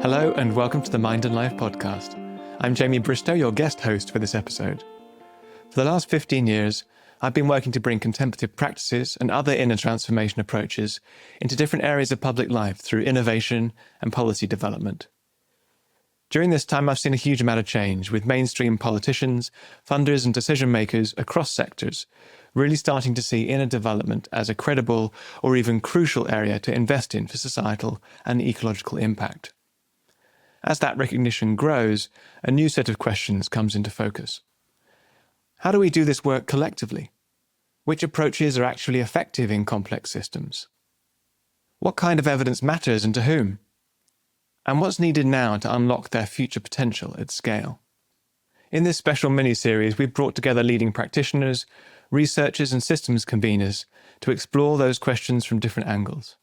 Hello and welcome to the Mind and Life podcast. I'm Jamie Bristow, your guest host for this episode. For the last 15 years, I've been working to bring contemplative practices and other inner transformation approaches into different areas of public life through innovation and policy development. During this time, I've seen a huge amount of change, with mainstream politicians, funders and decision makers across sectors really starting to see inner development as a credible or even crucial area to invest in for societal and ecological impact. As that recognition grows, a new set of questions comes into focus. How do we do this work collectively? Which approaches are actually effective in complex systems? What kind of evidence matters and to whom? And what's needed now to unlock their future potential at scale? In this special mini-series, we've brought together leading practitioners, researchers and systems conveners to explore those questions from different angles.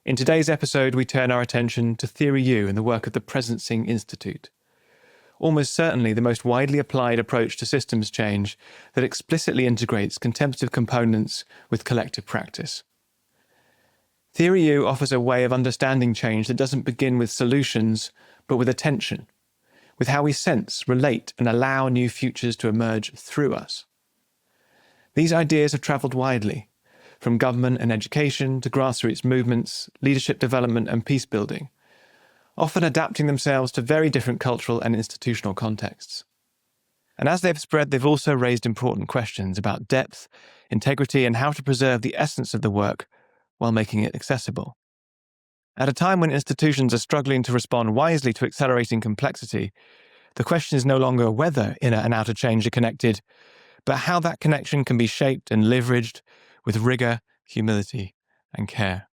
In today's episode, we turn our attention to Theory U and the work of the Presencing Institute. Almost certainly the most widely applied approach to systems change that explicitly integrates contemplative components with collective practice. Theory U offers a way of understanding change that doesn't begin with solutions, but with attention, with how we sense, relate, and allow new futures to emerge through us. These ideas have travelled widely, from government and education to grassroots movements, leadership development and peace building, often adapting themselves to very different cultural and institutional contexts. And as they've spread, they've also raised important questions about depth, integrity, and how to preserve the essence of the work while making it accessible. At a time when institutions are struggling to respond wisely to accelerating complexity, the question is no longer whether inner and outer change are connected, but how that connection can be shaped and leveraged with rigor, humility, and care.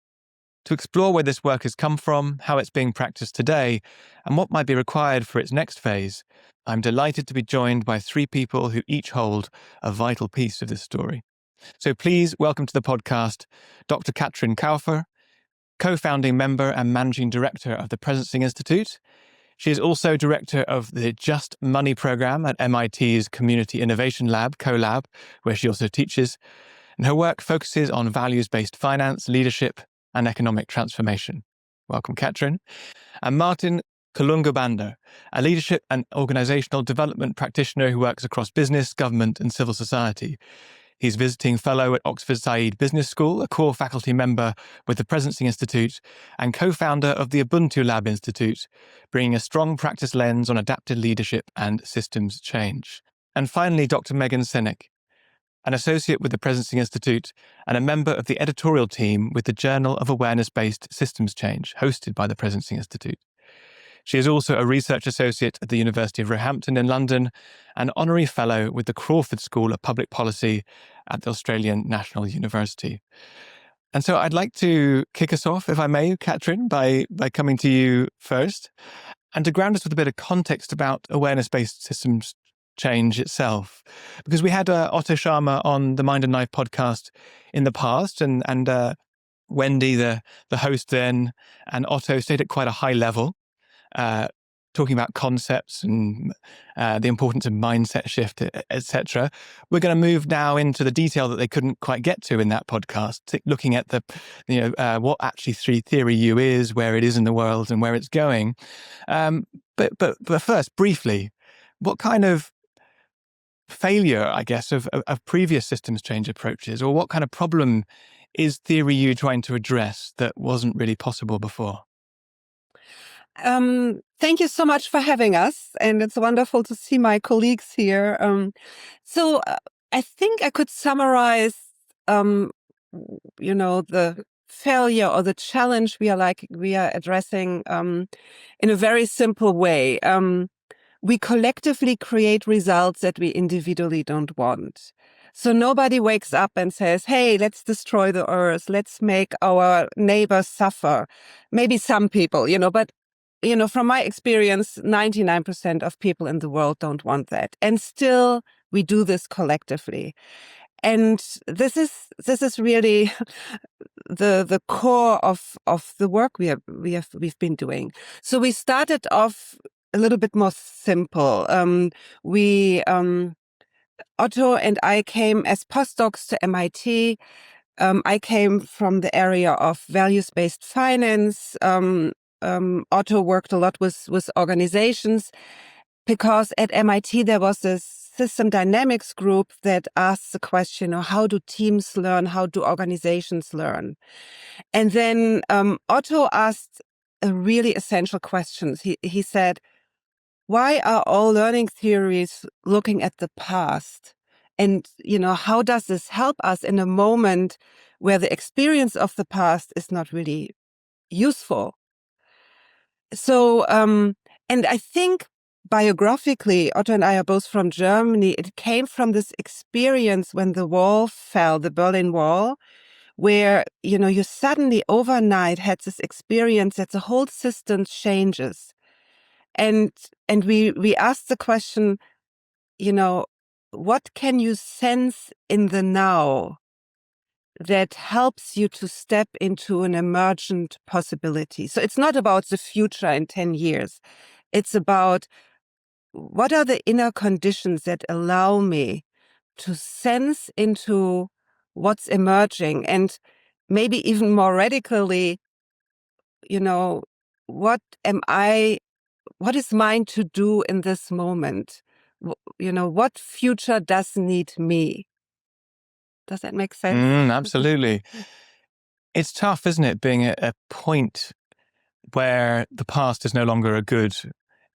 To explore where this work has come from, how it's being practiced today, and what might be required for its next phase, I'm delighted to be joined by three people who each hold a vital piece of this story. So please welcome to the podcast Dr. Katrin Kaufer, co-founding member and managing director of the Presencing Institute. She is also director of the Just Money program at MIT's Community Innovation Lab, CoLab, where she also teaches. And her work focuses on values-based finance, leadership, and economic transformation. Welcome, Katrin. And Martin Kalungu-Banda, a leadership and organizational development practitioner who works across business, government, and civil society. He's visiting fellow at Oxford Said Business School, a core faculty member with the Presencing Institute, and co-founder of the Ubuntu Lab Institute, bringing a strong practice lens on adaptive leadership and systems change. And finally, Dr. Megan Seneque, an associate with the Presencing Institute and a member of the editorial team with the Journal of Awareness-Based Systems Change, hosted by the Presencing Institute. She is also a research associate at the University of Roehampton in London and honorary fellow with the Crawford School of Public Policy at the Australian National University. And so I'd like to kick us off, if I may, Katrin, by coming to you first, and to ground us with a bit of context about awareness-based systems change itself. Because we had Otto Sharma on the Mind and Life podcast in the past, and Wendy, the host then, and Otto stayed at quite a high level, talking about concepts and the importance of mindset shift, etc. We're going to move now into the detail that they couldn't quite get to in that podcast, looking at what actually Theory U is, where it is in the world, and where it's going. But first, briefly, what kind of failure, I guess, of previous systems change approaches, or what kind of problem is Theory U trying to address that wasn't really possible before? Thank you so much for having us, and it's wonderful to see my colleagues here. I think I could summarize, the failure or the challenge we are addressing in a very simple way. We collectively create results that we individually don't want. So nobody wakes up and says, hey, let's destroy the earth. Let's make our neighbors suffer. Maybe some people, but from my experience, 99% of people in the world don't want that. And still we do this collectively. And this is really the core of the work we've been doing. So we started off a little bit more simple. Otto and I came as postdocs to MIT. I came from the area of values-based finance. Otto worked a lot with organizations, because at MIT there was this system dynamics group that asks the question, how do teams learn? How do organizations learn? And then Otto asked a really essential question. He said, why are all learning theories looking at the past? And, how does this help us in a moment where the experience of the past is not really useful? So, and I think biographically, Otto and I are both from Germany. It came from this experience when the wall fell, the Berlin Wall, where, you suddenly overnight had this experience that the whole system changes. And we asked the question, what can you sense in the now that helps you to step into an emergent possibility? So it's not about the future in 10 years. It's about what are the inner conditions that allow me to sense into what's emerging, and maybe even more radically, what is mine to do in this moment? What future does need me? Does that make sense? Absolutely. It's tough, isn't it, being at a point where the past is no longer a good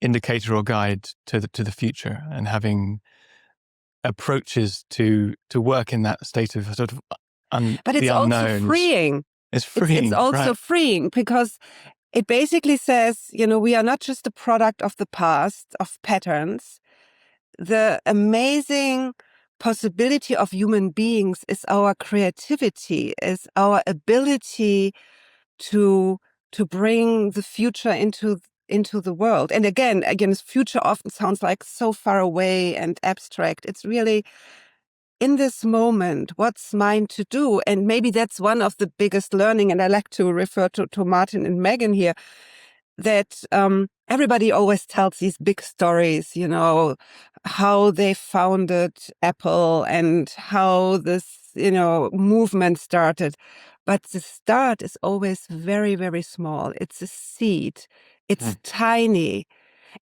indicator or guide to the future, and having approaches to work in that state of sort of But it's the also unknowns. freeing. It's freeing. It's also right. freeing, because it basically says, we are not just a product of the past, of patterns. The amazing possibility of human beings is our creativity, is our ability to bring the future into the world. And again, future often sounds like so far away and abstract. It's really in this moment, what's mine to do? And maybe that's one of the biggest learning. And I like to refer to Martin and Megan here, that everybody always tells these big stories, how they founded Apple and how this, movement started. But the start is always very, very small. It's a seed. It's tiny.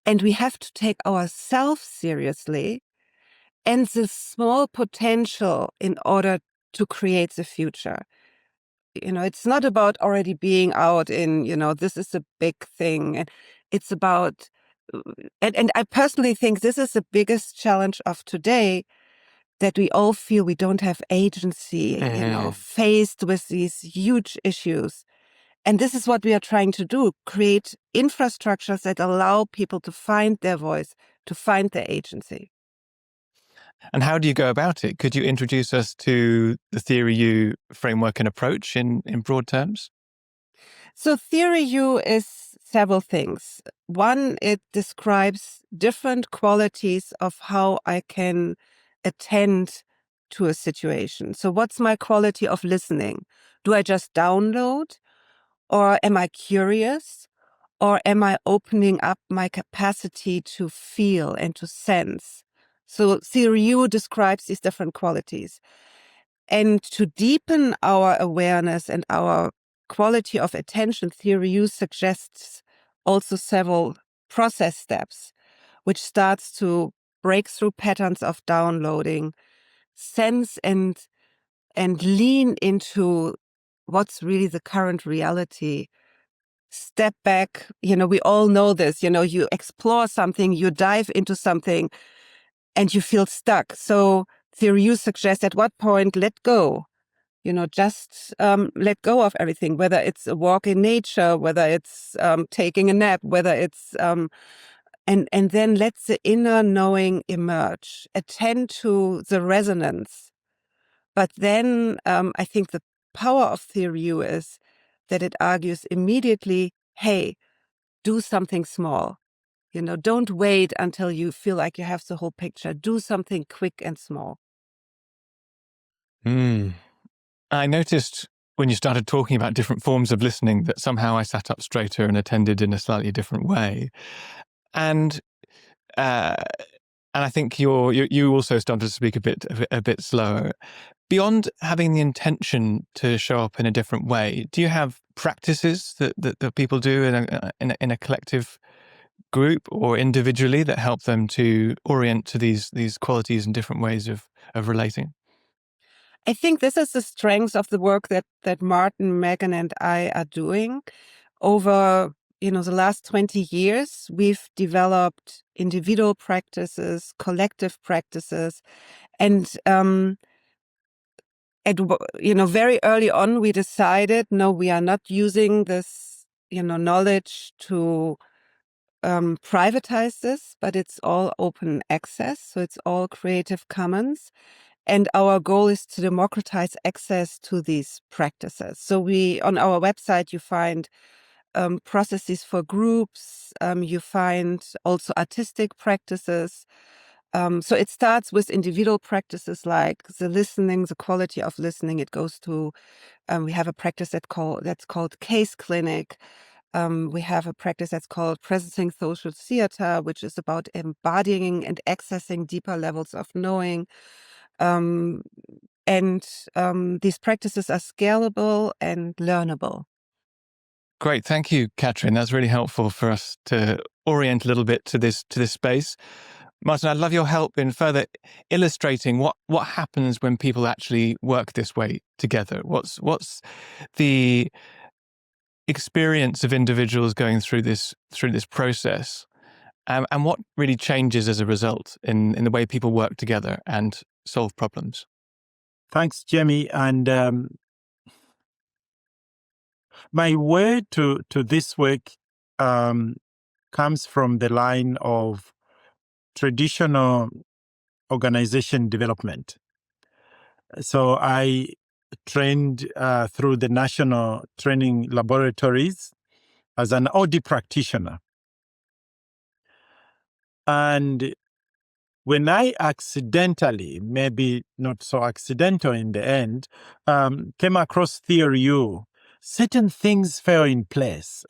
And we have to take ourselves seriously and the small potential in order to create the future. It's not about already being out in, this is a big thing. And it's about, and I personally think this is the biggest challenge of today, that we all feel we don't have agency, faced with these huge issues. And this is what we are trying to do, create infrastructures that allow people to find their voice, to find their agency. And how do you go about it? Could you introduce us to the Theory U framework and approach in broad terms? So Theory U is several things. One, it describes different qualities of how I can attend to a situation. So what's my quality of listening? Do I just download? Or am I curious? Or am I opening up my capacity to feel and to sense? So Theory U describes these different qualities. And to deepen our awareness and our quality of attention, Theory U suggests also several process steps, which starts to break through patterns of downloading, sense and lean into what's really the current reality. Step back, we all know this, you explore something, you dive into something, and you feel stuck. So Theory U suggests at what point let go, just let go of everything, whether it's a walk in nature, whether it's taking a nap, whether it's, and then let the inner knowing emerge, attend to the resonance. But then I think the power of Theory U is that it argues immediately, hey, do something small. Don't wait until you feel like you have the whole picture. Do something quick and small. I noticed when you started talking about different forms of listening that somehow I sat up straighter and attended in a slightly different way. And I think you also started to speak a bit slower, Beyond having the intention to show up in a different way, do you have practices that people do in a collective group or individually that help them to orient to these qualities and different ways of relating? I think this is the strength of the work that Martin, Megan, and I are doing. Over the last 20 years, we've developed individual practices, collective practices, and very early on, we decided, no, we are not using this knowledge to privatize this, but it's all open access, so it's all Creative Commons. And our goal is to democratize access to these practices. So on our website, you find processes for groups. You find also artistic practices. So it starts with individual practices like the listening, the quality of listening. It goes to, we have a practice that's called Case Clinic. We have a practice that's called Presencing Social Theater, which is about embodying and accessing deeper levels of knowing. These practices are scalable and learnable. Great, thank you, Katrin. That's really helpful for us to orient a little bit to this space. Martin, I'd love your help in further illustrating what happens when people actually work this way together. What's the experience of individuals going through this process, and what really changes as a result in the way people work together and solve problems? Thanks, Jamie. And my word to this work comes from the line of traditional organization development. So I trained through the national training laboratories as an OD practitioner. And when I accidentally, maybe not so accidental in the end, came across Theory U, certain things fell in place.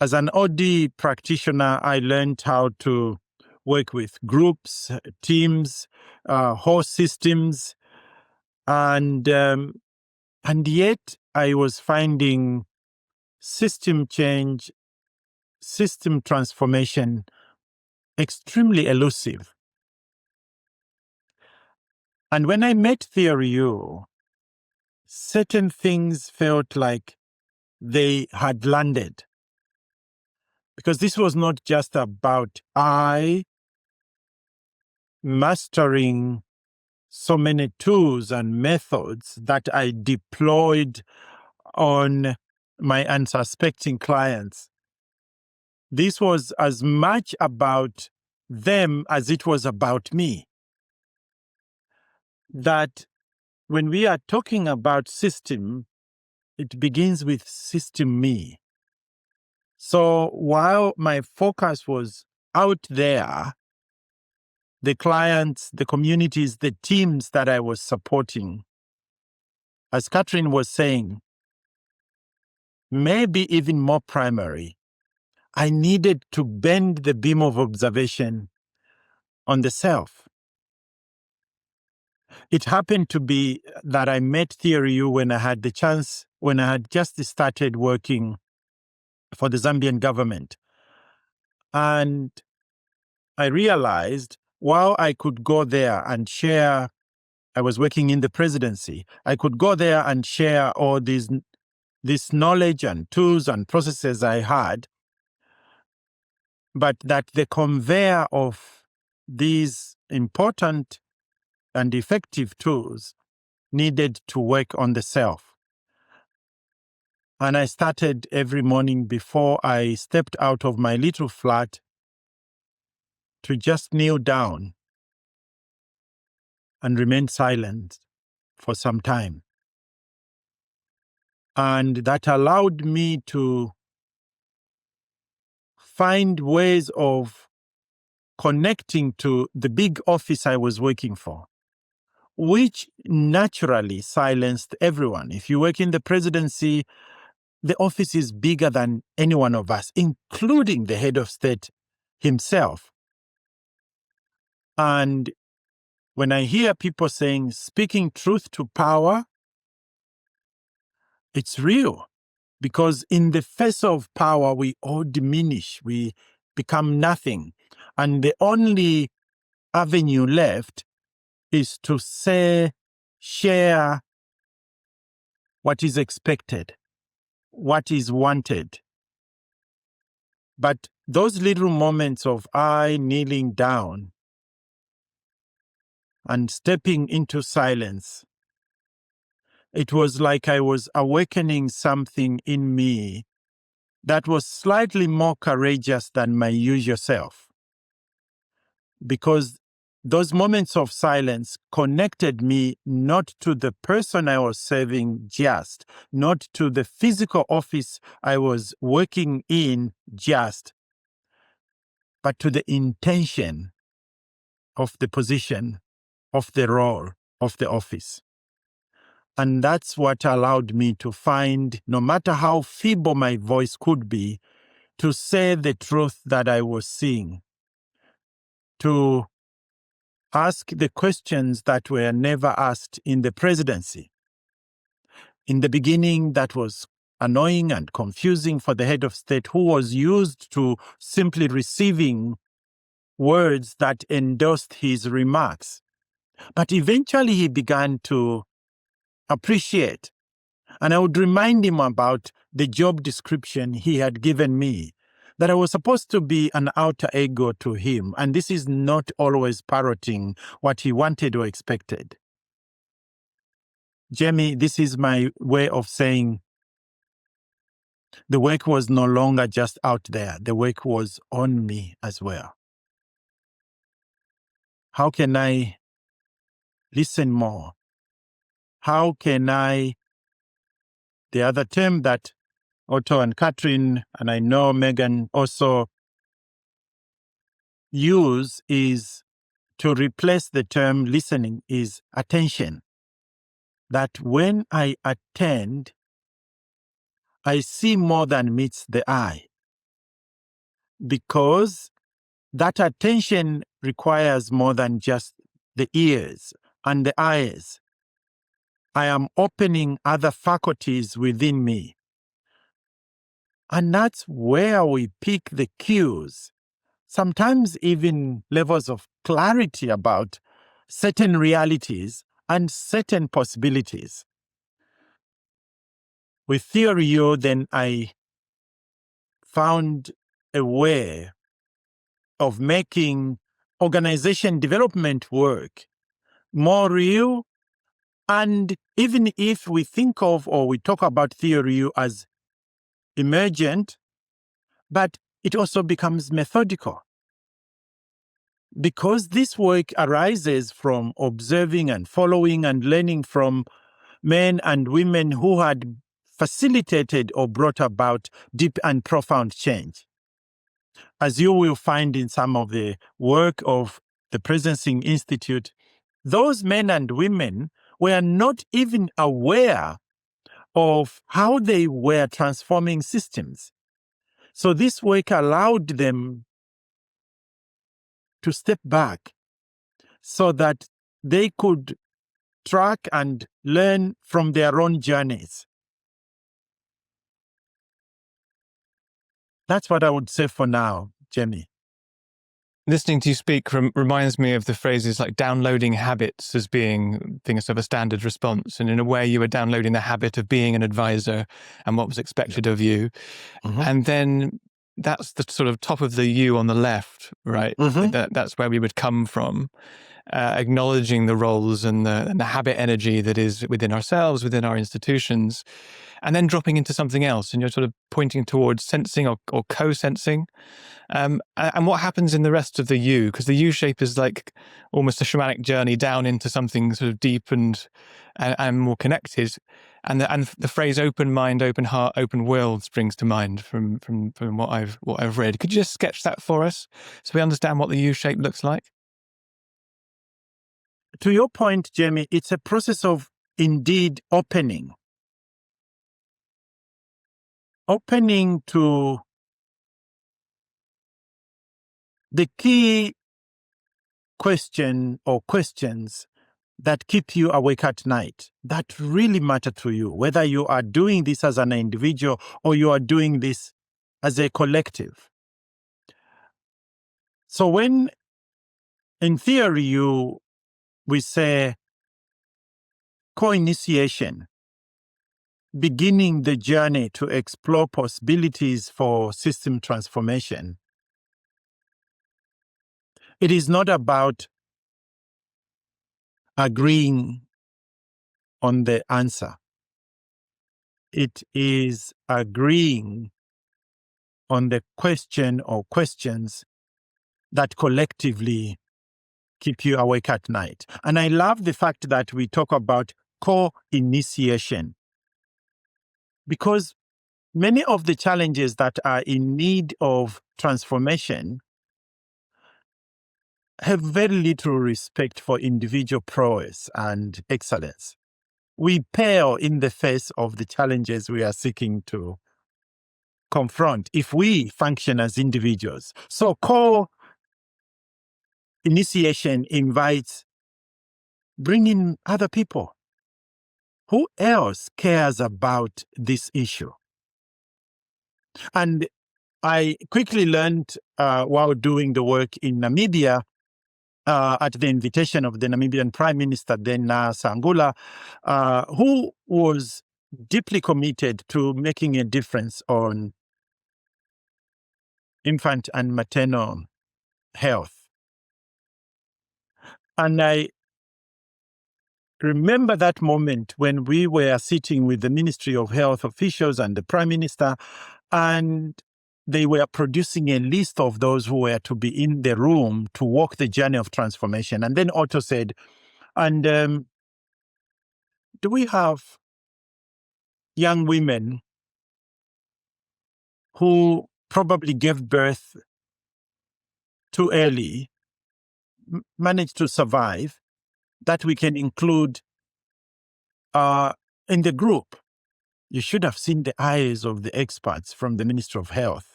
As an OD practitioner, I learned how to work with groups, teams, whole systems, and yet I was finding system change, system transformation extremely elusive. And when I met Theory U, certain things felt like they had landed. Because this was not just about I mastering so many tools and methods that I deployed on my unsuspecting clients. This was as much about them as it was about me. That when we are talking about system, it begins with system me. So while my focus was out there, the clients, the communities, the teams that I was supporting, as Katrin was saying, maybe even more primary, I needed to bend the beam of observation on the self. It happened to be that I met Theory U when I had just started working for the Zambian government. And I realized while I could go there and share, I was working in the presidency, I could go there and share all this knowledge and tools and processes I had, but that the conveyor of these important and effective tools needed to work on the self. And I started every morning before I stepped out of my little flat to just kneel down and remain silent for some time. And that allowed me to find ways of connecting to the big office I was working for, which naturally silenced everyone. If you work in the presidency, the office is bigger than any one of us, including the head of state himself. And when I hear people saying speaking truth to power, it's real. Because in the face of power, we all diminish, we become nothing. And the only avenue left is to share what is expected, what is wanted. But those little moments of I kneeling down and stepping into silence, it was like I was awakening something in me that was slightly more courageous than my usual self. Because those moments of silence connected me not to the person I was serving just, not to the physical office I was working in just, but to the intention of the position, of the role, of the office. And that's what allowed me to find, no matter how feeble my voice could be, to say the truth that I was seeing, to ask the questions that were never asked in the presidency. In the beginning, that was annoying and confusing for the head of state, who was used to simply receiving words that endorsed his remarks. But eventually he began to appreciate. And I would remind him about the job description he had given me, that I was supposed to be an alter ego to him. And this is not always parroting what he wanted or expected. Jamie, this is my way of saying the work was no longer just out there. The work was on me as well. How can I listen more? How can I, the other term that Otto and Katrin, and I know Megan also use is to replace the term listening is attention. That when I attend, I see more than meets the eye. Because that attention requires more than just the ears and the eyes. I am opening other faculties within me. And that's where we pick the cues, sometimes even levels of clarity about certain realities and certain possibilities. With Theory U, then I found a way of making organization development work more real. And even if we think of or we talk about Theory U as emergent, but it also becomes methodical. Because this work arises from observing and following and learning from men and women who had facilitated or brought about deep and profound change. As you will find in some of the work of the Presencing Institute, those men and women were not even aware of how they were transforming systems. So this work allowed them to step back so that they could track and learn from their own journeys. That's what I would say for now, Jamie. Listening to you speak reminds me of the phrases like downloading habits as being things of a standard response. And in a way, you were downloading the habit of being an advisor and what was expected of you. Mm-hmm. And then that's the sort of top of the U on the left, right? Mm-hmm. That's where we would come from, acknowledging the roles and the habit energy that is within ourselves, within our institutions, and then dropping into something else. And you're sort of pointing towards sensing or co-sensing. And what happens in the rest of the U? Because the U shape is like almost a shamanic journey down into something sort of deep and more connected. And the phrase "open mind, open heart, open will" springs to mind from what I've read. Could you just sketch that for us so we understand what the U shape looks like? To your point, Jamie, it's a process of indeed opening. Opening to the key question or questions that keep you awake at night, that really matter to you, whether you are doing this as an individual or you are doing this as a collective. So when in theory we say co-initiation, beginning the journey to explore possibilities for system transformation, it is not about agreeing on the answer. It is agreeing on the question or questions that collectively keep you awake at night. And I love the fact that we talk about co-initiation, because many of the challenges that are in need of transformation have very little respect for individual prowess and excellence. We pale in the face of the challenges we are seeking to confront if we function as individuals. So co-initiation invites bringing other people. Who else cares about this issue? And I quickly learned while doing the work in Namibia, at the invitation of the Namibian Prime Minister, then Sangula, who was deeply committed to making a difference on infant and maternal health. And I remember that moment when we were sitting with the Ministry of Health officials and the Prime Minister, and they were producing a list of those who were to be in the room to walk the journey of transformation. And then Otto said, and do we have young women who probably gave birth too early, managed to survive, that we can include in the group? You should have seen the eyes of the experts from the Ministry of Health.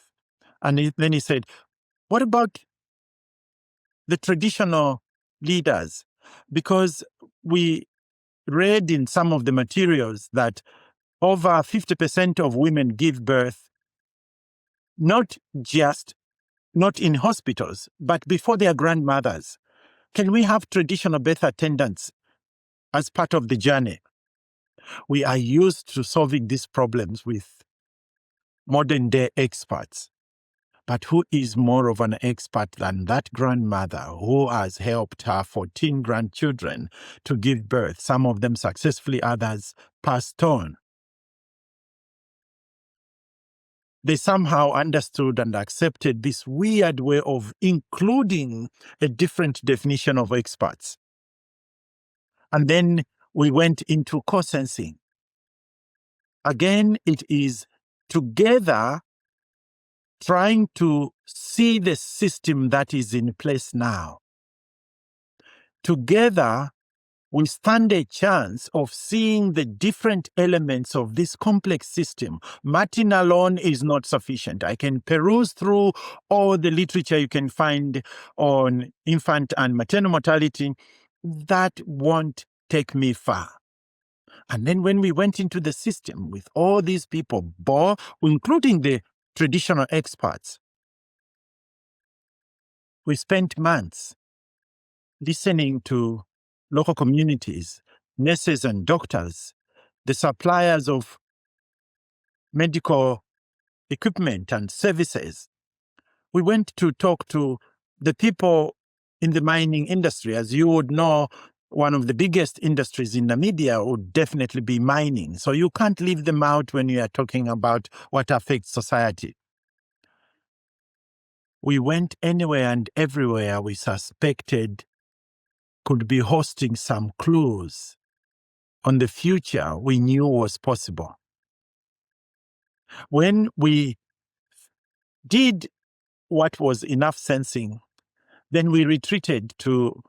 And then he said, what about the traditional leaders? Because we read in some of the materials that over 50% of women give birth not in hospitals, but before their grandmothers. Can we have traditional birth attendants as part of the journey? We are used to solving these problems with modern day experts. But who is more of an expert than that grandmother who has helped her 14 grandchildren to give birth, some of them successfully, others passed on? They somehow understood and accepted this weird way of including a different definition of experts. And then we went into co-sensing. Again, it is together trying to see the system that is in place now. Together, we stand a chance of seeing the different elements of this complex system. Martin alone is not sufficient. I can peruse through all the literature you can find on infant and maternal mortality. That won't take me far. And then when we went into the system with all these people, including the traditional experts, we spent months listening to local communities, nurses and doctors, the suppliers of medical equipment and services. We went to talk to the people in the mining industry. As you would know, one of the biggest industries in Namibia would definitely be mining. So you can't leave them out when you are talking about what affects society. We went anywhere and everywhere we suspected could be hosting some clues on the future we knew was possible. When we did what was enough sensing, then we retreated to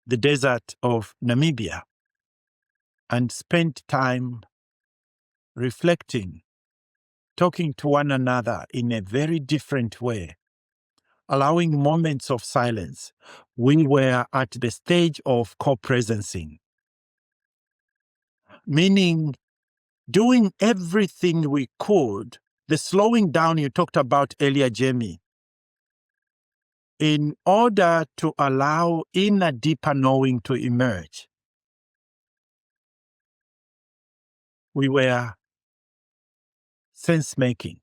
the desert of Namibia and spent time reflecting, talking to one another in a very different way, allowing moments of silence, we were at the stage of co-presencing, meaning doing everything we could, the slowing down you talked about earlier, Jamie, in order to allow inner deeper knowing to emerge. We were sense-making,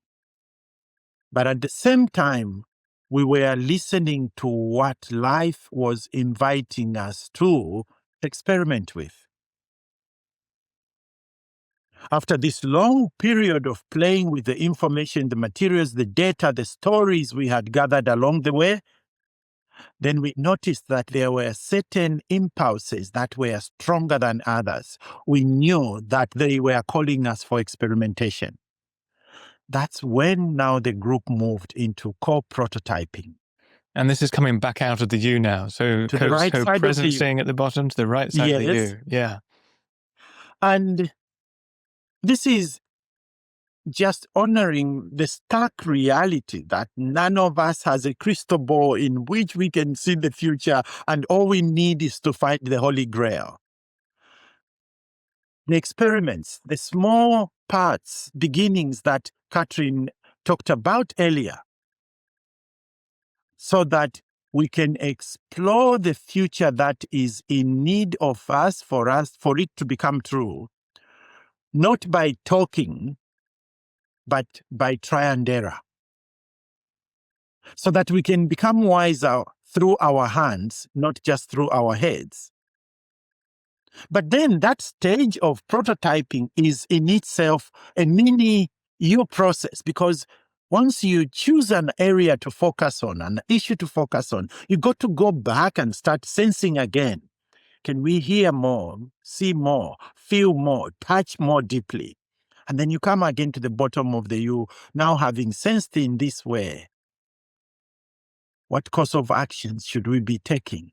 but at the same time, we were listening to what life was inviting us to experiment with. After this long period of playing with the information, the materials, the data, the stories we had gathered along the way, then we noticed that there were certain impulses that were stronger than others. We knew that they were calling us for experimentation. That's when now the group moved into co-prototyping. And this is coming back out of the U now. So To the right side of the U. co-presencing at the bottom, to the right side of the Yes. U. Yeah. And this is just honoring the stark reality that none of us has a crystal ball in which we can see the future, and all we need is to find the Holy Grail. The experiments, the small parts, beginnings that Katrin talked about earlier, so that we can explore the future that is in need of us, for it to become true, not by talking, but by trial and error, so that we can become wiser through our hands, not just through our heads. But then that stage of prototyping is in itself a mini you process, because once you choose an area to focus on, an issue to focus on, you got to go back and start sensing again. Can we hear more, see more, feel more, touch more deeply? And then you come again to the bottom of the U, now having sensed in this way. What course of actions should we be taking?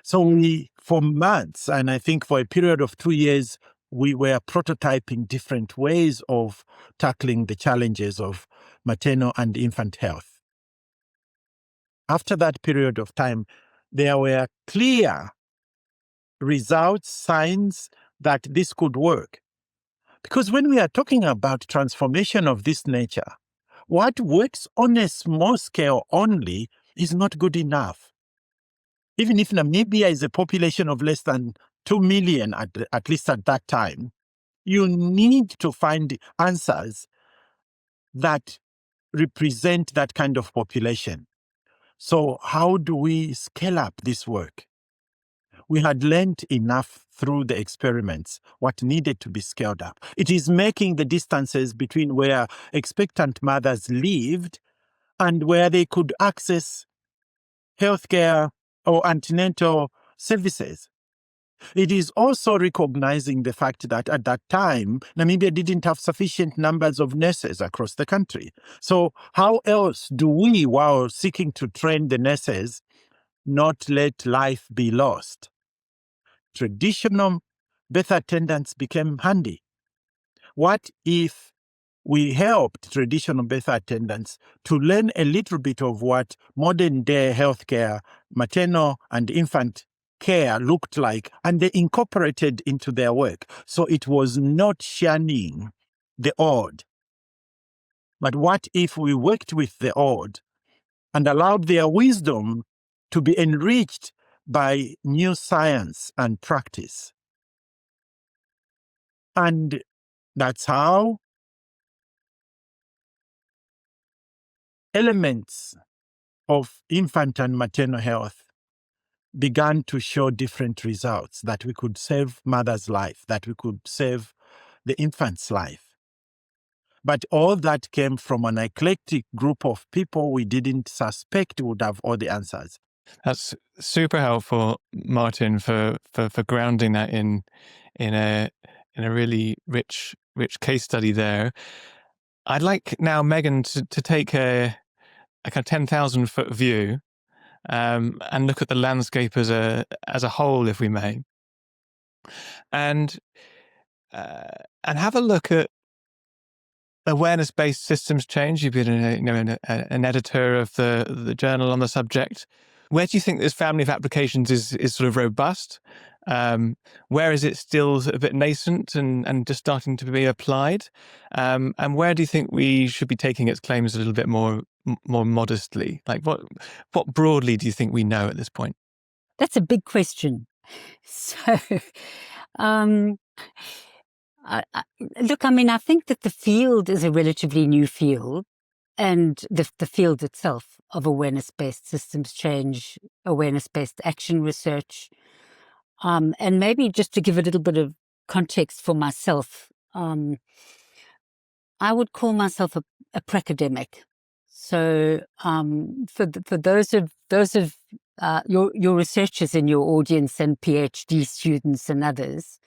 So for months, and I think for a period of 2 years, we were prototyping different ways of tackling the challenges of maternal and infant health. After that period of time, there were clear results, signs that this could work. Because when we are talking about transformation of this nature, what works on a small scale only is not good enough. Even if Namibia is a population of less than 2 million, at least at that time, you need to find answers that represent that kind of population. So how do we scale up this work? We had learned enough through the experiments what needed to be scaled up. It is making the distances between where expectant mothers lived and where they could access healthcare or antenatal services. It is also recognizing the fact that at that time, Namibia didn't have sufficient numbers of nurses across the country. So how else do we, while seeking to train the nurses, not let life be lost? Traditional birth attendants became handy. What if we helped traditional birth attendants to learn a little bit of what modern day healthcare, maternal and infant care looked like, and they incorporated into their work? So it was not shunning the odd. But what if we worked with the odd and allowed their wisdom to be enriched by new science and practice? And that's how elements of infant and maternal health began to show different results, that we could save mother's life, that we could save the infant's life. But all that came from an eclectic group of people we didn't suspect would have all the answers. That's super helpful, Martin, for grounding that in a really rich case study there. I'd like now Megan to take a kind of 10,000 foot view and look at the landscape as a whole, if we may, and have a look at awareness-based systems change. You've been an editor of the journal on the subject. Where do you think this family of applications is sort of robust? Where is it still a bit nascent and just starting to be applied? And where do you think we should be taking its claims a little bit more modestly? Like what broadly do you think we know at this point? That's a big question. So, um, look, I mean, I think that the field is a relatively new field, and the field itself of awareness-based systems change, awareness-based action research, and maybe just to give a little bit of context for myself, I would call myself a pracademic. So, for those of your researchers in your audience and PhD students and others,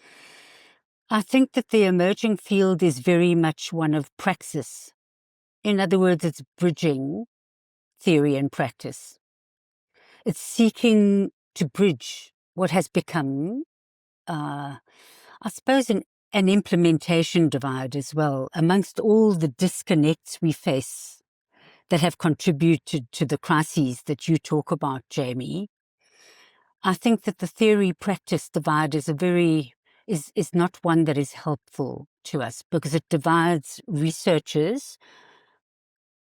I think that the emerging field is very much one of praxis. In other words, it's bridging theory and practice. It's seeking to bridge what has become, I suppose, an implementation divide as well, amongst all the disconnects we face that have contributed to the crises that you talk about, Jamie. I think that the theory-practice divide is is not one that is helpful to us, because it divides researchers,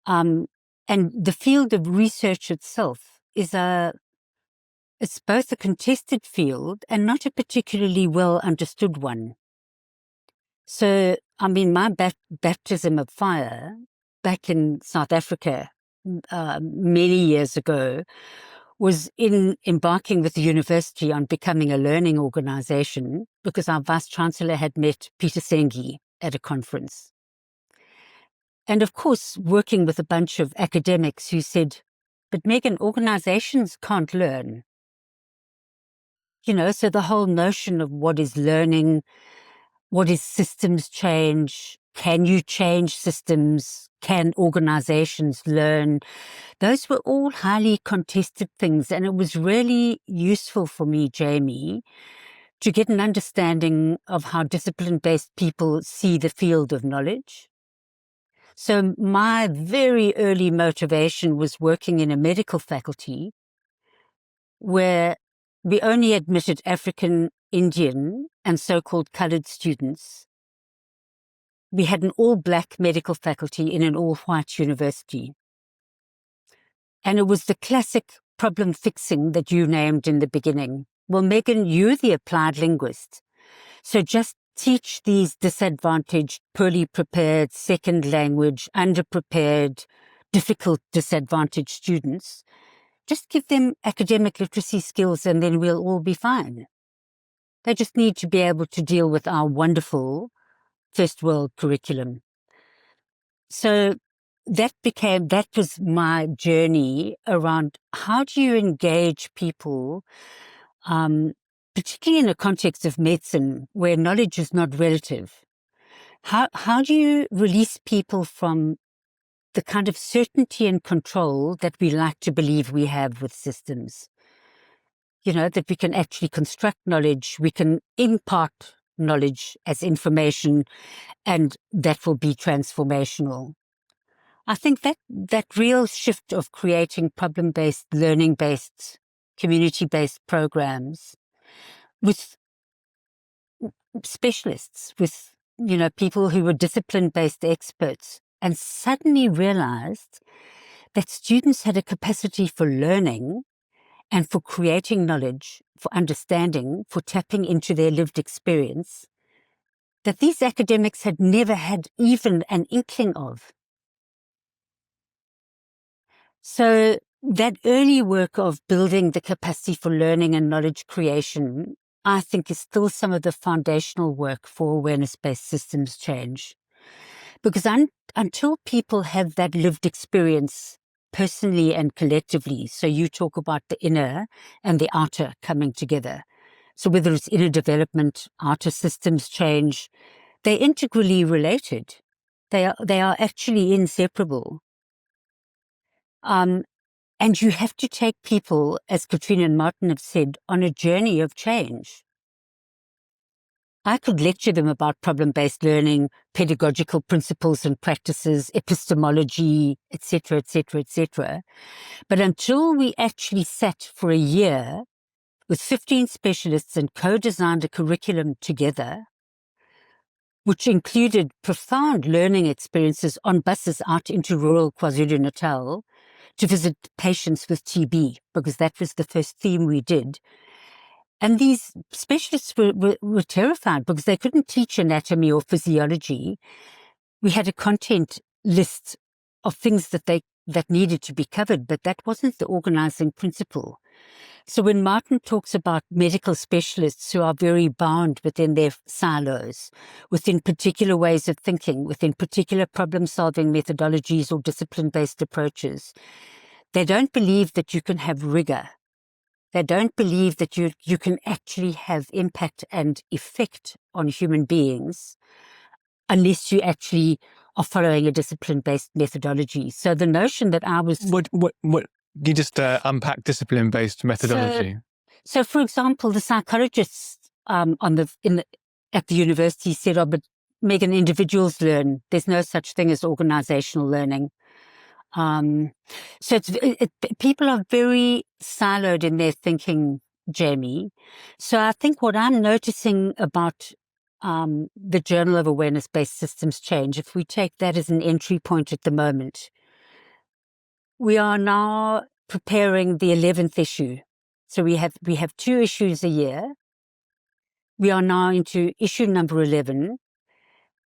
and the field of research itself it's both a contested field and not a particularly well understood one. So, I mean, my baptism of fire back in South Africa many years ago was in embarking with the university on becoming a learning organization, because our vice-chancellor had met Peter Senge at a conference. And of course, working with a bunch of academics who said, but Megan, organizations can't learn. You know, so the whole notion of what is learning, what is systems change, can you change systems, can organizations learn, those were all highly contested things. And it was really useful for me, Jamie, to get an understanding of how discipline-based people see the field of knowledge. So my very early motivation was working in a medical faculty where we only admitted African, Indian, and so-called colored students. We had an all-black medical faculty in an all-white university. And it was the classic problem fixing that you named in the beginning. Well, Megan, you're the applied linguist. So just teach these disadvantaged, poorly prepared, second language, underprepared, difficult, disadvantaged students. Just give them academic literacy skills and then we'll all be fine. They just need to be able to deal with our wonderful first world curriculum. So that was my journey around how do you engage people, particularly in a context of medicine where knowledge is not relative. How do you release people from the kind of certainty and control that we like to believe we have with systems? You know, that we can actually construct knowledge, we can impart knowledge as information, and that will be transformational. I think that real shift of creating problem-based, learning-based, community-based programs with specialists, with, you know, people who were discipline-based experts, and suddenly realized that students had a capacity for learning and for creating knowledge, for understanding, for tapping into their lived experience, that these academics had never had even an inkling of. So that early work of building the capacity for learning and knowledge creation, I think, is still some of the foundational work for awareness-based systems change. Because until people have that lived experience personally and collectively, so you talk about the inner and the outer coming together. So whether it's inner development, outer systems change, they're integrally related. They are actually inseparable. And you have to take people, as Katrin and Martin have said, on a journey of change. I could lecture them about problem-based learning, pedagogical principles and practices, epistemology, etc., etc., etc. But until we actually sat for a year with 15 specialists and co-designed a curriculum together, which included profound learning experiences on buses out into rural KwaZulu-Natal to visit patients with TB, because that was the first theme we did. And these specialists were terrified because they couldn't teach anatomy or physiology. We had a content list of things that needed to be covered, but that wasn't the organizing principle. So when Martin talks about medical specialists who are very bound within their silos, within particular ways of thinking, within particular problem-solving methodologies or discipline-based approaches, they don't believe that you can have rigor. They don't believe that you can actually have impact and effect on human beings unless you actually are following a discipline-based methodology. So the notion that I was... What you just unpack discipline-based methodology? So for example, the psychologists at the university said, oh, but Megan, individuals learn. There's no such thing as organizational learning. So people are very siloed in their thinking, Jamie. So I think what I'm noticing about the Journal of Awareness-Based Systems Change, if we take that as an entry point at the moment, we are now preparing the 11th issue. So we have 2 issues a year. We are now into issue number 11.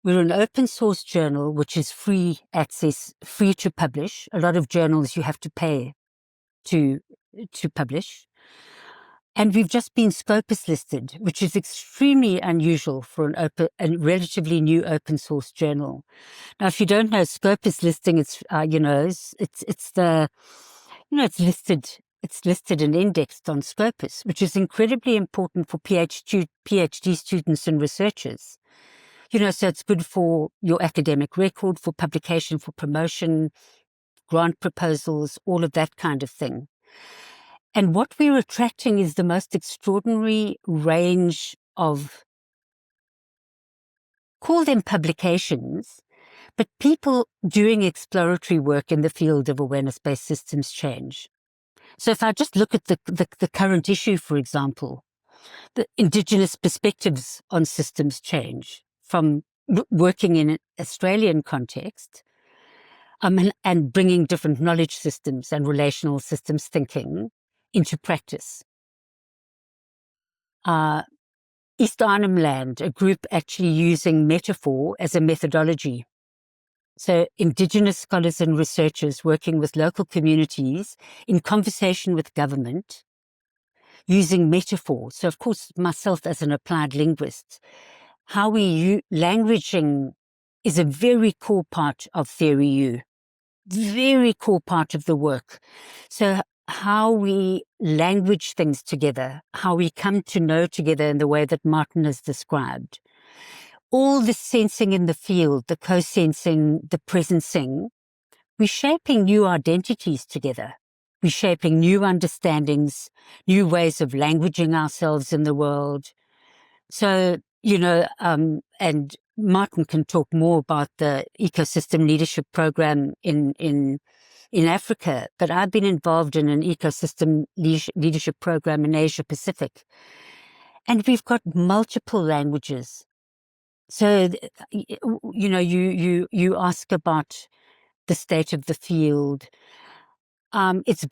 We're an open source journal, which is free access, free to publish. A lot of journals you have to pay to publish. And we've just been Scopus listed, which is extremely unusual for a relatively new open source journal. Now, if you don't know Scopus listing, it's listed and indexed on Scopus, which is incredibly important for PhD students and researchers. So it's good for your academic record, for publication, for promotion, grant proposals, all of that kind of thing. And what we're attracting is the most extraordinary range of, call them publications, but people doing exploratory work in the field of awareness-based systems change. So if I just look at the current issue, for example, the Indigenous perspectives on systems change, from working in an Australian context and bringing different knowledge systems and relational systems thinking into practice. East Arnhem Land, a group actually using metaphor as a methodology. So Indigenous scholars and researchers working with local communities in conversation with government, using metaphor. So of course, myself as an applied linguist, how we languaging is a very core part of Theory U, very core part of the work. So how we language things together, how we come to know together in the way that Martin has described. All the sensing in the field, the co-sensing, the presencing, we're shaping new identities together. We're shaping new understandings, new ways of languaging ourselves in the world. So, and Martin can talk more about the ecosystem leadership program in Africa, but I've been involved in an ecosystem leadership program in Asia Pacific. And we've got multiple languages. So, you ask about the state of the field. It's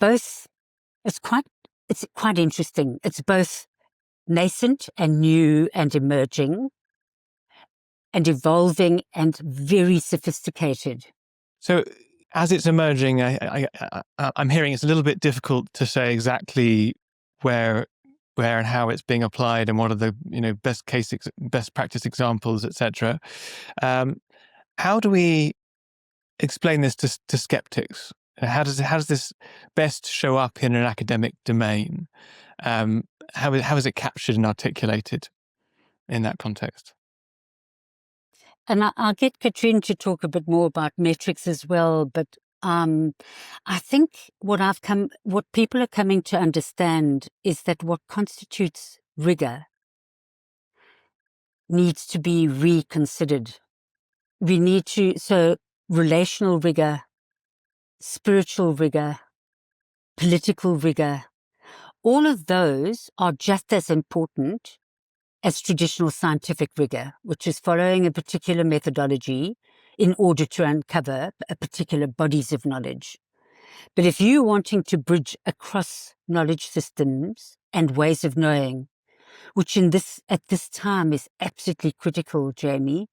quite interesting. It's both nascent and new and emerging and evolving and very sophisticated. So as it's emerging, I'm hearing it's a little bit difficult to say exactly where and how it's being applied and what are the best practice examples, etc. How do we explain this to skeptics? How does this best show up in an academic domain? How is it captured and articulated in that context? And I'll get Katrin to talk a bit more about metrics as well, but I think what people are coming to understand is that what constitutes rigor needs to be reconsidered. We need to, so relational rigor, spiritual rigor, political rigor, all of those are just as important as traditional scientific rigor, which is following a particular methodology in order to uncover a particular bodies of knowledge. But if you're wanting to bridge across knowledge systems and ways of knowing, which at this time is absolutely critical, Jamie,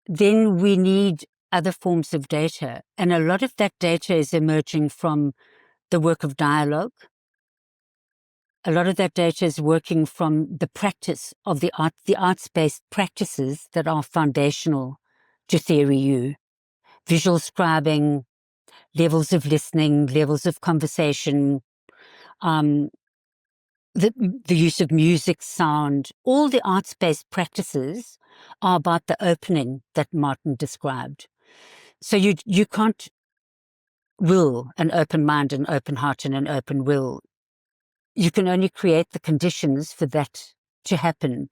then we need other forms of data. And a lot of that data is emerging from the work of dialogue. A lot of that data is working from the practice of the arts-based practices that are foundational to Theory U. Visual scribing, levels of listening, levels of conversation, the use of music, sound, all the arts-based practices are about the opening that Martin described. So you can't will an open mind, an open heart, and an open will. You can only create the conditions for that to happen.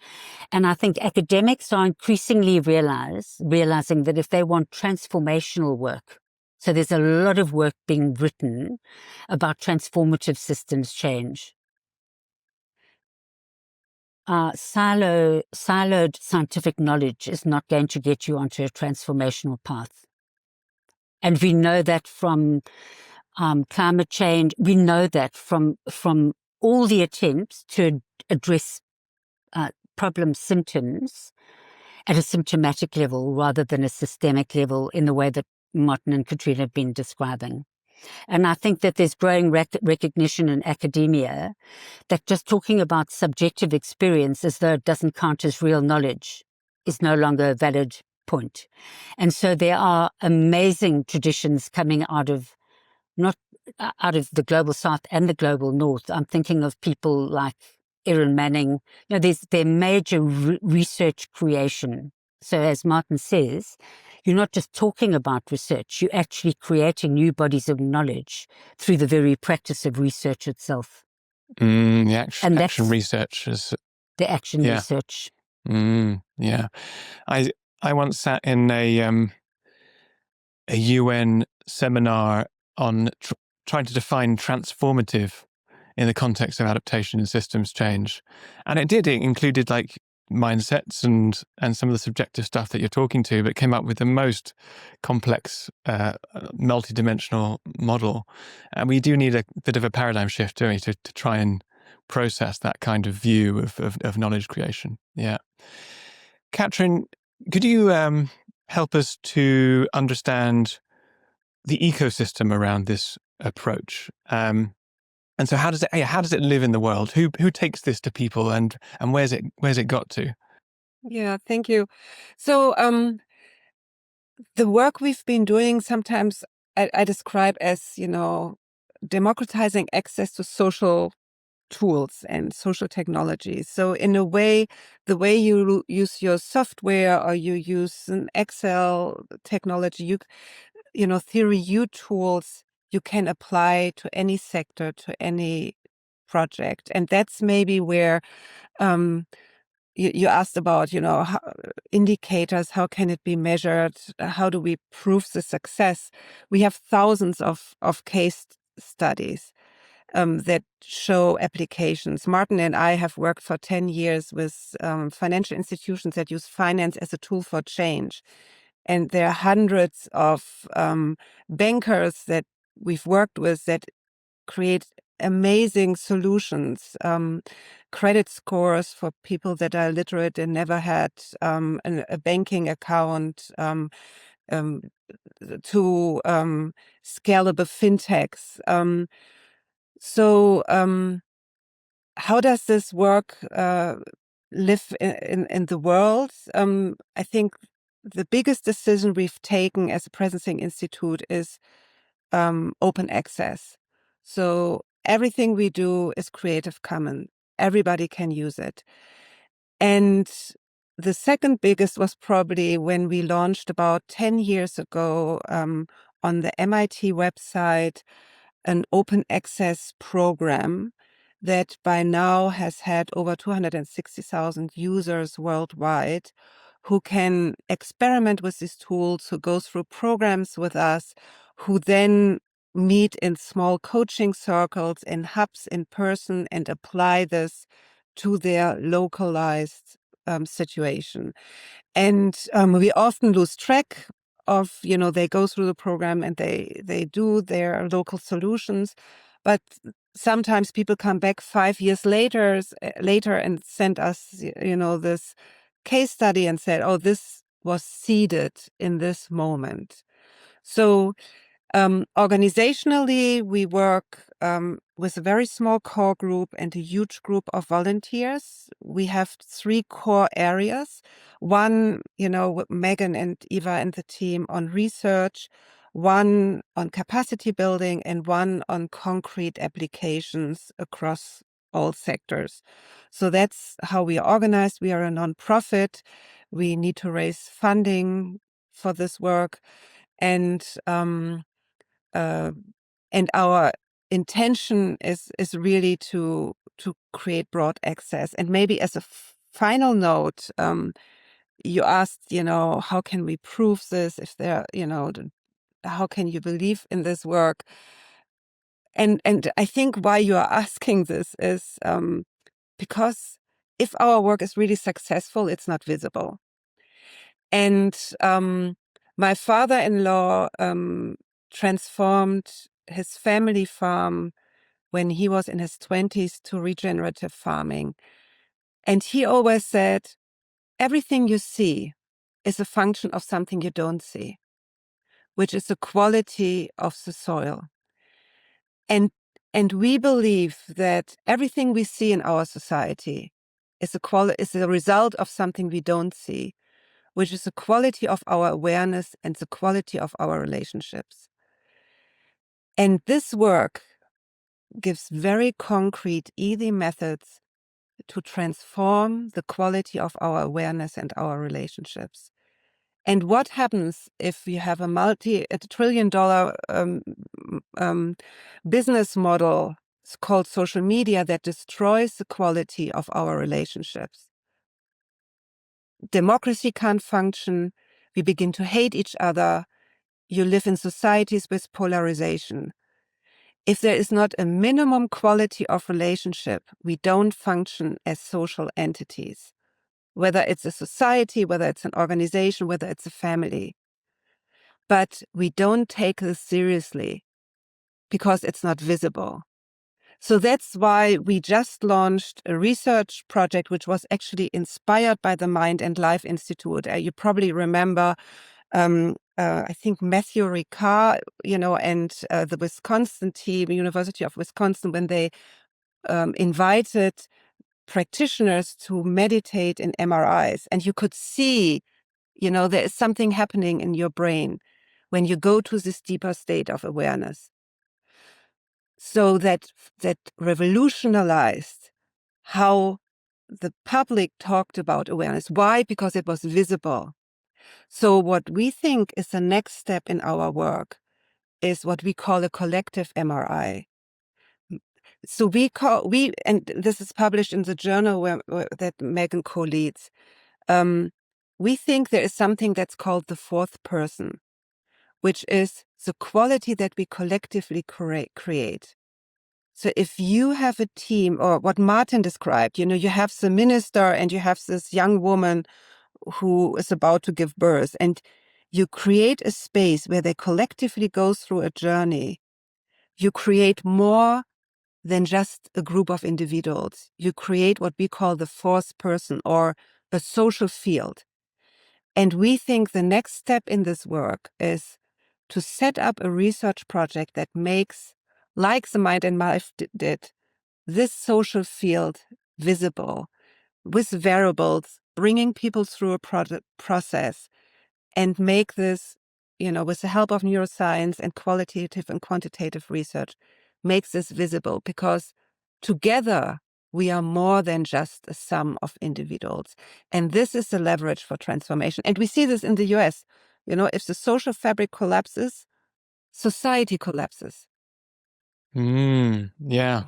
And I think academics are increasingly realizing that if they want transformational work, so there's a lot of work being written about transformative systems change. Siloed scientific knowledge is not going to get you onto a transformational path. And we know that from climate change. We know that from all the attempts to address problem symptoms at a symptomatic level rather than a systemic level in the way that Martin and Katrin have been describing. And I think that there's growing recognition in academia that just talking about subjective experience as though it doesn't count as real knowledge is no longer a valid point. And so there are amazing traditions coming out of the global south and the global north. I'm thinking of people like Erin Manning. You know, they're major research creation. So as Martin says, you're not just talking about research, you're actually creating new bodies of knowledge through the very practice of research itself. The action research is the action research. Yeah, I once sat in a UN seminar on trying to define transformative in the context of adaptation and systems change, and it included like mindsets and some of the subjective stuff that you're talking to, but came up with the most complex multi-dimensional model. And we do need a bit of a paradigm shift, don't we, to try and process that kind of view of knowledge creation. Yeah. Katrin, could you help us to understand the ecosystem around this approach? And so how does it live in the world? Who takes this to people, and where's it got to? Yeah, thank you. So the work we've been doing sometimes I describe as, democratizing access to social tools and social technologies. So in a way, the way you use your software or you use an Excel technology, Theory U tools you can apply to any sector, to any project. And that's maybe where you asked about, indicators, how can it be measured? How do we prove the success? We have thousands of case studies that show applications. Martin and I have worked for 10 years with financial institutions that use finance as a tool for change. And there are hundreds of bankers that we've worked with that create amazing solutions, credit scores for people that are illiterate and never had a banking account, to scalable fintechs. So how does this work live in the world? I think the biggest decision we've taken as a Presencing Institute is open access. So everything we do is Creative Commons. Everybody can use it. And the second biggest was probably when we launched about 10 years ago on the MIT website an open access program that by now has had over 260,000 users worldwide who can experiment with these tools, who go through programs with us, who then meet in small coaching circles, in hubs in person, and apply this to their localized situation. And we often lose track of, they go through the program and they do their local solutions. But sometimes people come back 5 years later and send us, this case study and said, oh, this was seeded in this moment. So organizationally, we work with a very small core group and a huge group of volunteers. We have 3 core areas. One, with Megan and Eva and the team on research, one on capacity building, and one on concrete applications across all sectors. So that's how we are organized. We are a nonprofit. We need to raise funding for this work. And our intention is really to create broad access. And maybe as a final note, you asked, how can we prove this? If there, how can you believe in this work? And I think why you are asking this is because if our work is really successful, it's not visible. And my father-in-law transformed his family farm when he was in his 20s to regenerative farming. And he always said, everything you see is a function of something you don't see, which is the quality of the soil. And we believe that everything we see in our society is a result of something we don't see, which is the quality of our awareness and the quality of our relationships. And this work gives very concrete, easy methods to transform the quality of our awareness and our relationships. And what happens if you have a $1-trillion business model called social media that destroys the quality of our relationships? Democracy can't function. We begin to hate each other. You live in societies with polarization. If there is not a minimum quality of relationship, we don't function as social entities, whether it's a society, whether it's an organization, whether it's a family. But we don't take this seriously because it's not visible. So that's why we just launched a research project, which was actually inspired by the Mind and Life Institute. You probably remember I think Matthew Ricard, and the Wisconsin team, University of Wisconsin, when they invited practitioners to meditate in MRIs. And you could see, there is something happening in your brain when you go to this deeper state of awareness. So that revolutionized how the public talked about awareness. Why? Because it was visible. So what we think is the next step in our work is what we call a collective MRI. So and this is published in the journal that Megan co-leads. We think there is something that's called the fourth person, which is the quality that we collectively create. So if you have a team, or what Martin described, you have the minister and you have this young woman who is about to give birth, and you create a space where they collectively go through a journey, you create more than just a group of individuals. You create what we call the fourth person, or a social field. And we think the next step in this work is to set up a research project that makes, like the Mind and Life did, this social field visible with variables, bringing people through a process, and make this, with the help of neuroscience and qualitative and quantitative research, makes this visible, because together we are more than just a sum of individuals. And this is the leverage for transformation. And we see this in the US. If the social fabric collapses, society collapses. Yeah.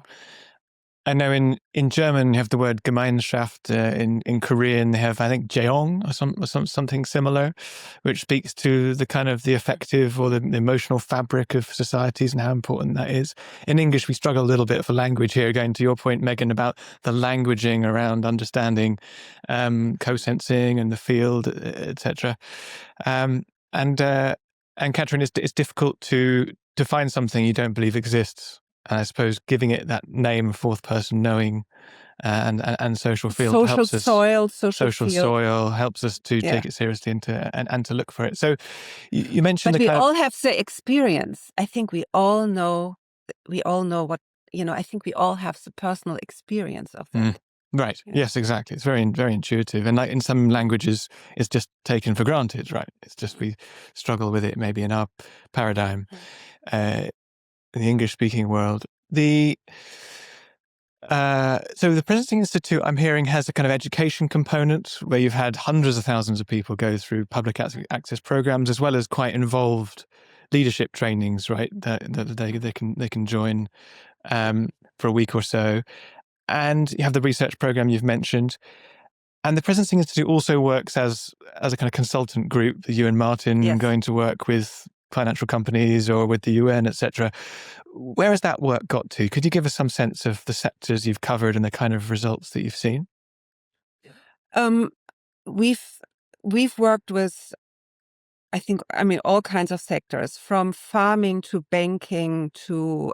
I know in German you have the word Gemeinschaft. In Korean they have, I think, jeong or something similar, which speaks to the kind of the affective or the emotional fabric of societies and how important that is. In English we struggle a little bit for language here, going to your point, Megan, about the languaging around understanding co-sensing and the field, etc. And Katrin, it's difficult to find something you don't believe exists. And I suppose giving it that name, fourth person knowing, and social field Social helps us. soil, social Social field. soil helps us to Yeah. take it seriously and to look for it. So you mentioned But the we kind all of, have the experience. I think we all know what, I think we all have the personal experience of that. right. Yeah. Yes, exactly. It's very, very intuitive. And like in some languages, it's just taken for granted, right? It's just we struggle with it maybe in our paradigm, in the English-speaking world. So the Presencing Institute, I'm hearing, has a kind of education component where you've had hundreds of thousands of people go through public access programs, as well as quite involved leadership trainings, right? That they can join for a week or so. And you have the research program you've mentioned. And the Presencing Institute also works as a kind of consultant group, you and Martin Yes. going to work with financial companies or with the UN, etc. Where has that work got to? Could you give us some sense of the sectors you've covered and the kind of results that you've seen? We've worked with, all kinds of sectors, from farming to banking to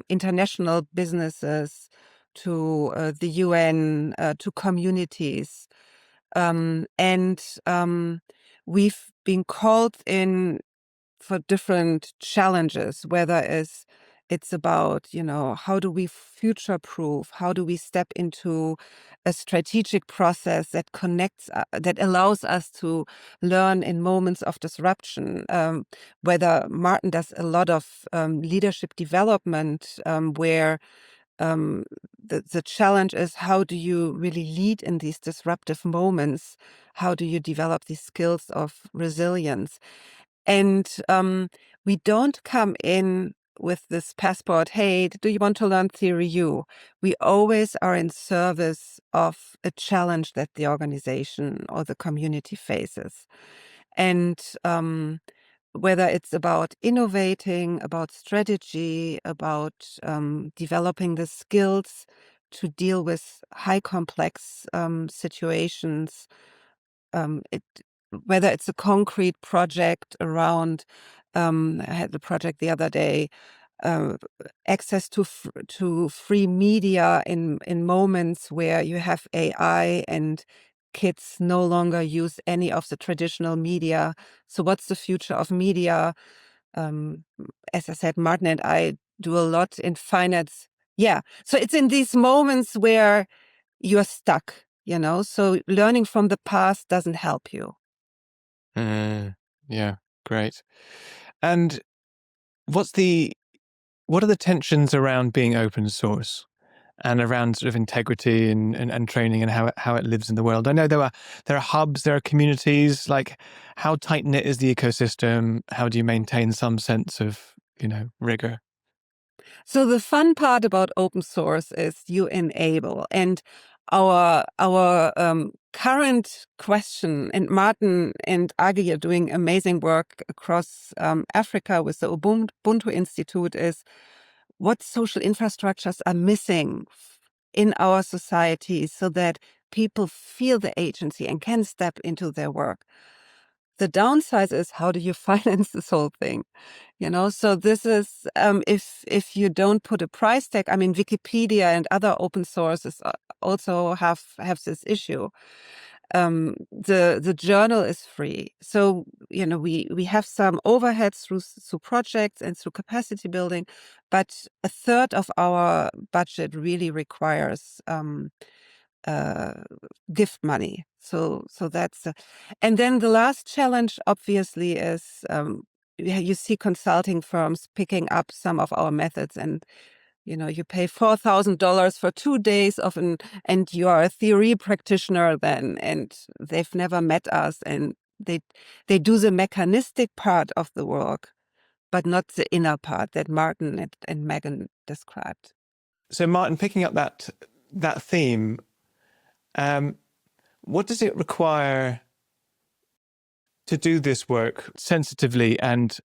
international businesses to the UN to communities. And we've been called in for different challenges, whether it's about, how do we future-proof? How do we step into a strategic process that connects, that allows us to learn in moments of disruption? Whether Martin does a lot of leadership development, where the challenge is, how do you really lead in these disruptive moments? How do you develop these skills of resilience? And we don't come in with this passport, hey, do you want to learn theory U? We always are in service of a challenge that the organization or the community faces. And whether it's about innovating, about strategy, about developing the skills to deal with high complex situations, whether it's a concrete project around, I had the project the other day, uh, access to free media in moments where you have AI and kids no longer use any of the traditional media. So what's the future of media? As I said, Martin and I do a lot in finance. Yeah. So it's in these moments where you're stuck, so learning from the past doesn't help you. Yeah, great. And what are the tensions around being open source and around sort of integrity and training and how it lives in the world? I know there are hubs, there are communities. Like, how tight knit is the ecosystem? How do you maintain some sense of rigor? So the fun part about open source is you enable. And our current question, and Martin and Agi are doing amazing work across Africa with the Ubuntu Institute, is what social infrastructures are missing in our society so that people feel the agency and can step into their work. The downside is, how do you finance this whole thing? So this is, if you don't put a price tag, Wikipedia and other open sources also have this issue. The journal is free. So, we have some overheads through projects and through capacity building, but a third of our budget really requires gift money. So that's, and then the last challenge obviously is, you see consulting firms picking up some of our methods, and you pay $4,000 for 2 days and you are a theory practitioner then, and they've never met us, and they do the mechanistic part of the work, but not the inner part that Martin and Megan described. So, Martin, picking up that theme, what does it require to do this work sensitively and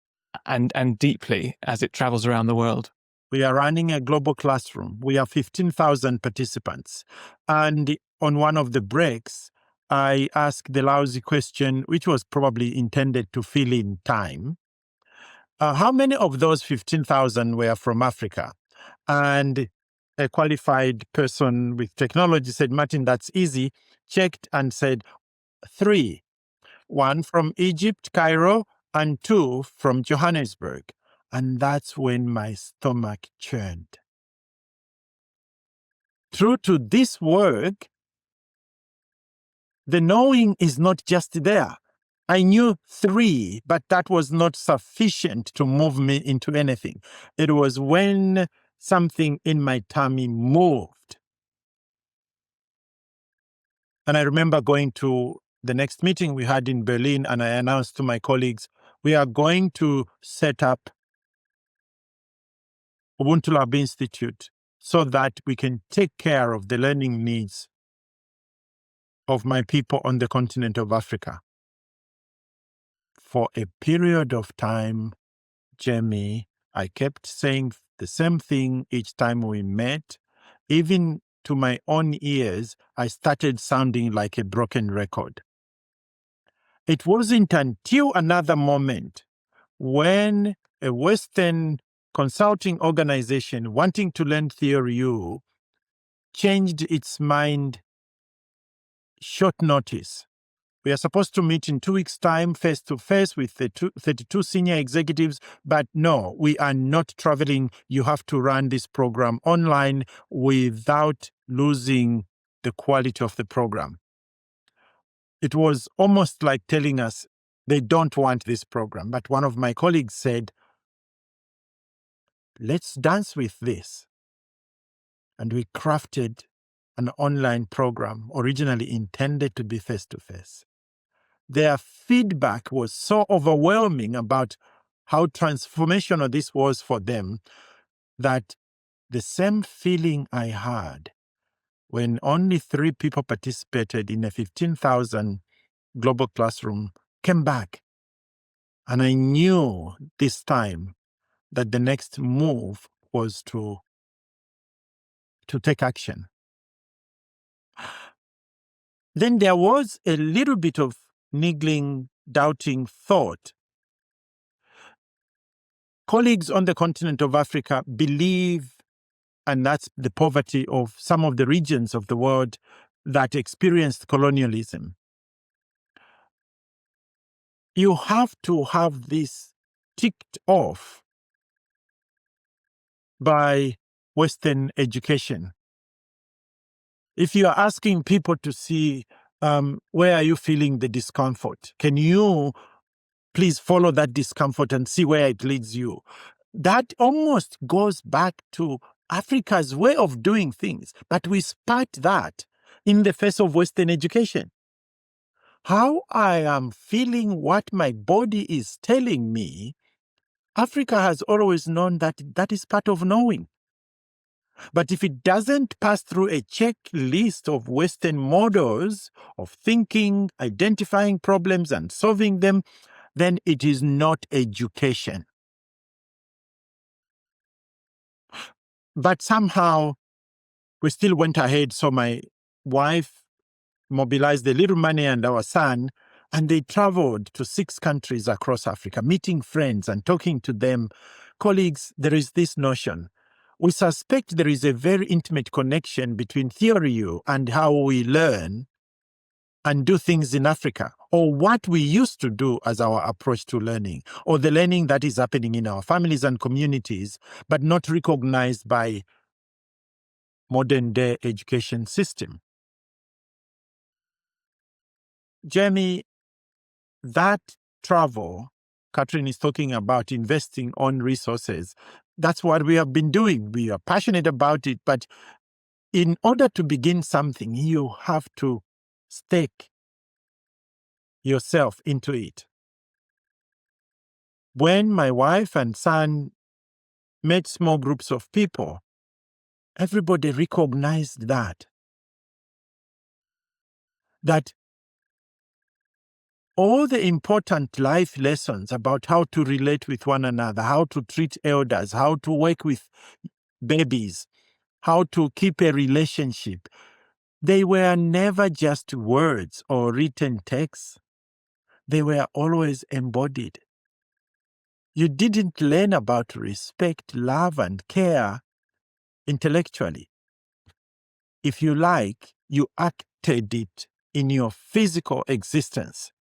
deeply as it travels around the world? We are running a global classroom. We have 15,000 participants. And on one of the breaks, I asked the lousy question, which was probably intended to fill in time. How many of those 15,000 were from Africa? And a qualified person with technology said, Martin, that's easy. Checked and said, 3. 1 from Egypt, Cairo, and 2 from Johannesburg. And that's when my stomach churned. True to this work, the knowing is not just there. I knew 3, but that was not sufficient to move me into anything. It was when something in my tummy moved. And I remember going to the next meeting we had in Berlin, and I announced to my colleagues, we are going to set up Ubuntu Lab Institute so that we can take care of the learning needs of my people on the continent of Africa. For a period of time, Jamie, I kept saying the same thing each time we met. Even to my own ears, I started sounding like a broken record. It wasn't until another moment when a Western consulting organization wanting to learn Theory U changed its mind short notice. We are supposed to meet in 2 weeks' time, face to face with the 32 senior executives, but no, we are not traveling. You have to run this program online without losing the quality of the program. It was almost like telling us they don't want this program. But one of my colleagues said, let's dance with this. And we crafted an online program originally intended to be face to face. Their feedback was so overwhelming about how transformational this was for them that the same feeling I had when only 3 people participated in a 15,000 global classroom came back. And I knew this time that the next move was to take action. Then there was a little bit of niggling, doubting thought. Colleagues on the continent of Africa believe, and that's the poverty of some of the regions of the world that experienced colonialism. You have to have this ticked off by Western education. If you are asking people to see where are you feeling the discomfort, can you please follow that discomfort and see where it leads you? That almost goes back to Africa's way of doing things, but we spat that in the face of Western education. How I am feeling what my body is telling me, Africa has always known that that is part of knowing. But if it doesn't pass through a checklist of Western models of thinking, identifying problems, and solving them, then it is not education. But somehow, we still went ahead. So my wife mobilized a little money and our son, and they traveled to 6 countries across Africa, meeting friends and talking to them. Colleagues, there is this notion. We suspect there is a very intimate connection between Theory U and how we learn and do things in Africa, or what we used to do as our approach to learning, or the learning that is happening in our families and communities, but not recognized by modern-day education system. Jamie, that travel, Katrin is talking about investing on resources. That's what we have been doing. We are passionate about it, but in order to begin something, you have to stake yourself into it. When my wife and son met small groups of people, everybody recognized that all the important life lessons about how to relate with one another, how to treat elders, how to work with babies, how to keep a relationship, they were never just words or written texts. They were always embodied. You didn't learn about respect, love, and care intellectually. If you like, you acted it in your physical existence.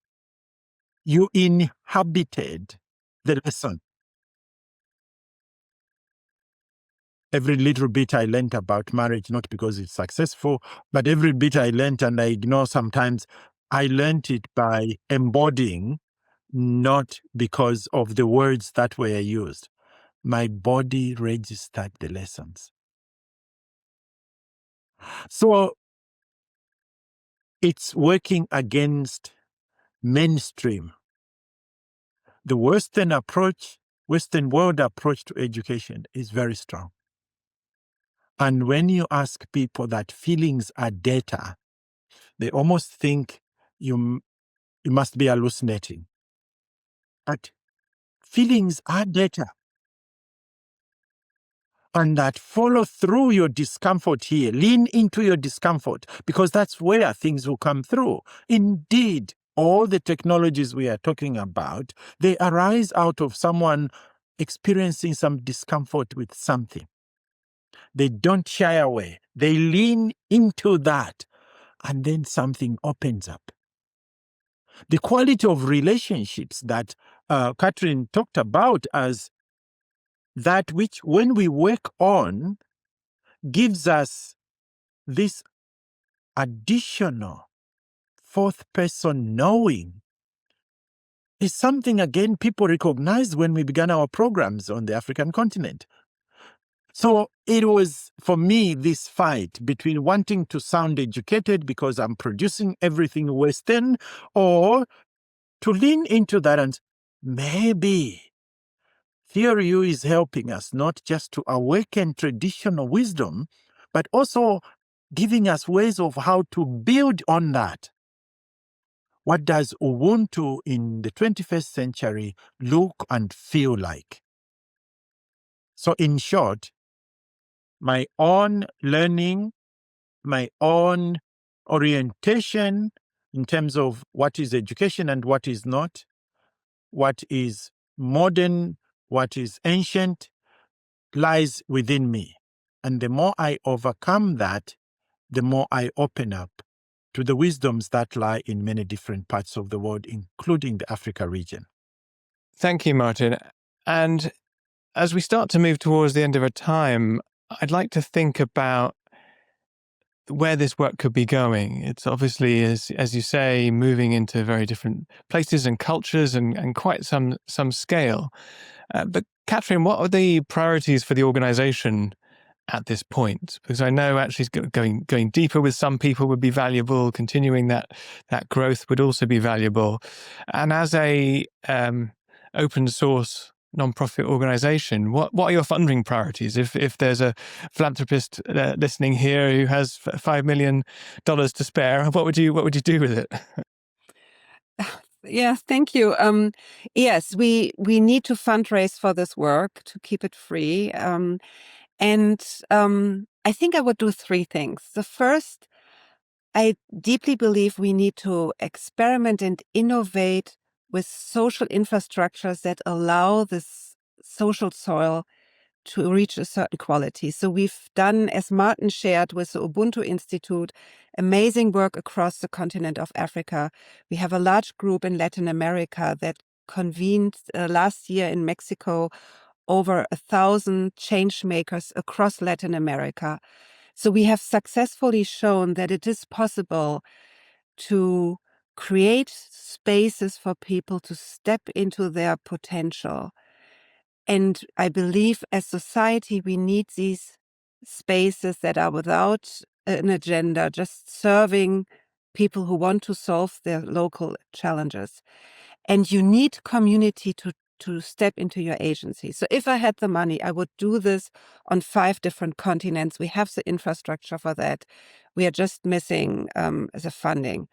You inhabited the lesson. Every little bit I learned about marriage, not because it's successful, but every bit I learned and I ignore sometimes, I learned it by embodying, not because of the words that were used. My body registered the lessons. So it's working against mainstream. The Western world approach to education is very strong. And when you ask people that feelings are data, they almost think you must be hallucinating. But feelings are data. And that follow through your discomfort here. Lean into your discomfort, because that's where things will come through. Indeed, all the technologies we are talking about, they arise out of someone experiencing some discomfort with something. They don't shy away. They lean into that, and then something opens up. The quality of relationships that Katrin talked about as that which, when we work on, gives us this additional fourth person knowing, is something, again, people recognized when we began our programs on the African continent. So it was, for me, this fight between wanting to sound educated because I'm producing everything Western, or to lean into that and maybe theory U is helping us not just to awaken traditional wisdom, but also giving us ways of how to build on that. What does Ubuntu in the 21st century look and feel like? So in short, my own learning, my own orientation in terms of what is education and what is not, what is modern, what is ancient, lies within me. And the more I overcome that, the more I open up to the wisdoms that lie in many different parts of the world, including the Africa region. Thank you, Martin. And as we start to move towards the end of our time, I'd like to think about where this work could be going. It's obviously, as you say, moving into very different places and cultures and quite some scale. But Katrin, what are the priorities for the organization at this point? Because I know actually going deeper with some people would be valuable. Continuing that growth would also be valuable. And as a open source non-profit organization, what are your funding priorities? If there's a philanthropist listening here who has $5 million to spare, what would you do with it? Yeah, thank you. Yes, we need to fundraise for this work to keep it free. And I think I would do three things. The first, I deeply believe we need to experiment and innovate with social infrastructures that allow this social soil to reach a certain quality. So we've done, as Martin shared with the Ubuntu Institute, amazing work across the continent of Africa. We have a large group in Latin America that convened last year in Mexico over 1,000 change makers across Latin America. So we have successfully shown that it is possible to create spaces for people to step into their potential. And I believe as society, we need these spaces that are without an agenda, just serving people who want to solve their local challenges. And you need community to to step into your agency. So if I had the money, I would do this on 5 different continents. We have the infrastructure for that. We are just missing the funding.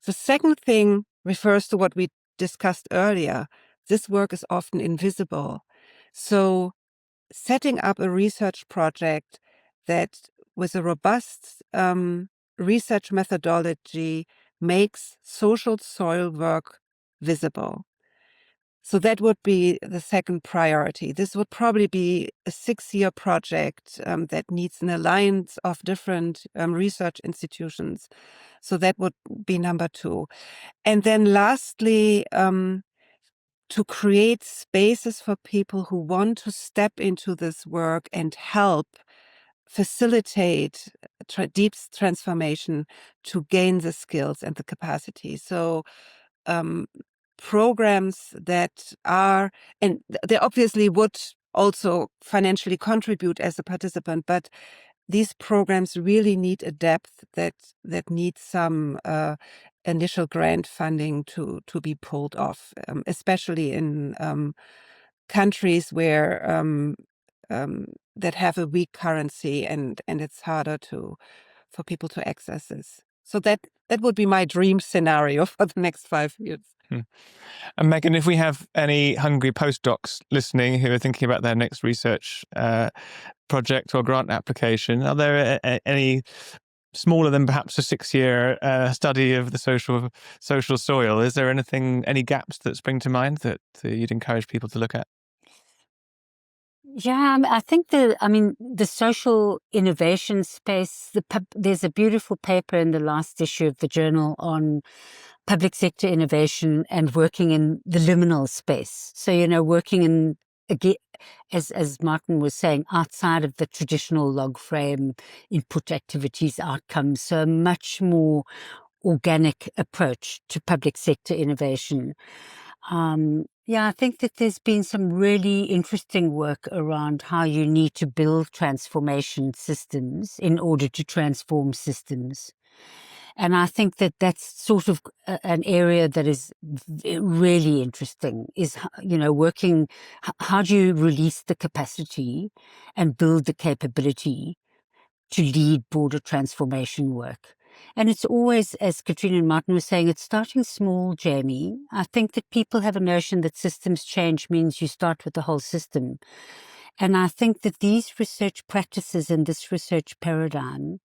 The second thing refers to what we discussed earlier. This work is often invisible. So setting up a research project that with a robust research methodology makes social soil work visible. So that would be the second priority. This would probably be a 6-year project that needs an alliance of different research institutions. So that would be number 2. And then lastly, to create spaces for people who want to step into this work and help facilitate deep transformation to gain the skills and the capacity. So programs that are, and they obviously would also financially contribute as a participant, but these programs really need a depth that needs some initial grant funding to be pulled off, especially in countries where that have a weak currency and it's harder for people to access this. So that would be my dream scenario for the next 5 years. And Megan, if we have any hungry postdocs listening who are thinking about their next research project or grant application, are there any smaller than perhaps a 6-year study of the social soil? Is there any gaps that spring to mind that you'd encourage people to look at? Yeah, I think the social innovation space, there's a beautiful paper in the last issue of the journal on public sector innovation and working in the liminal space. So, working in, again, as Martin was saying, outside of the traditional log frame input activities outcomes. So a much more organic approach to public sector innovation. I think that there's been some really interesting work around how you need to build transformation systems in order to transform systems. And I think that that's sort of an area that is really interesting, is, working, how do you release the capacity and build the capability to lead broader transformation work? And it's always, as Katrin and Martin were saying, it's starting small, Jamie. I think that people have a notion that systems change means you start with the whole system. And I think that these research practices and this research paradigm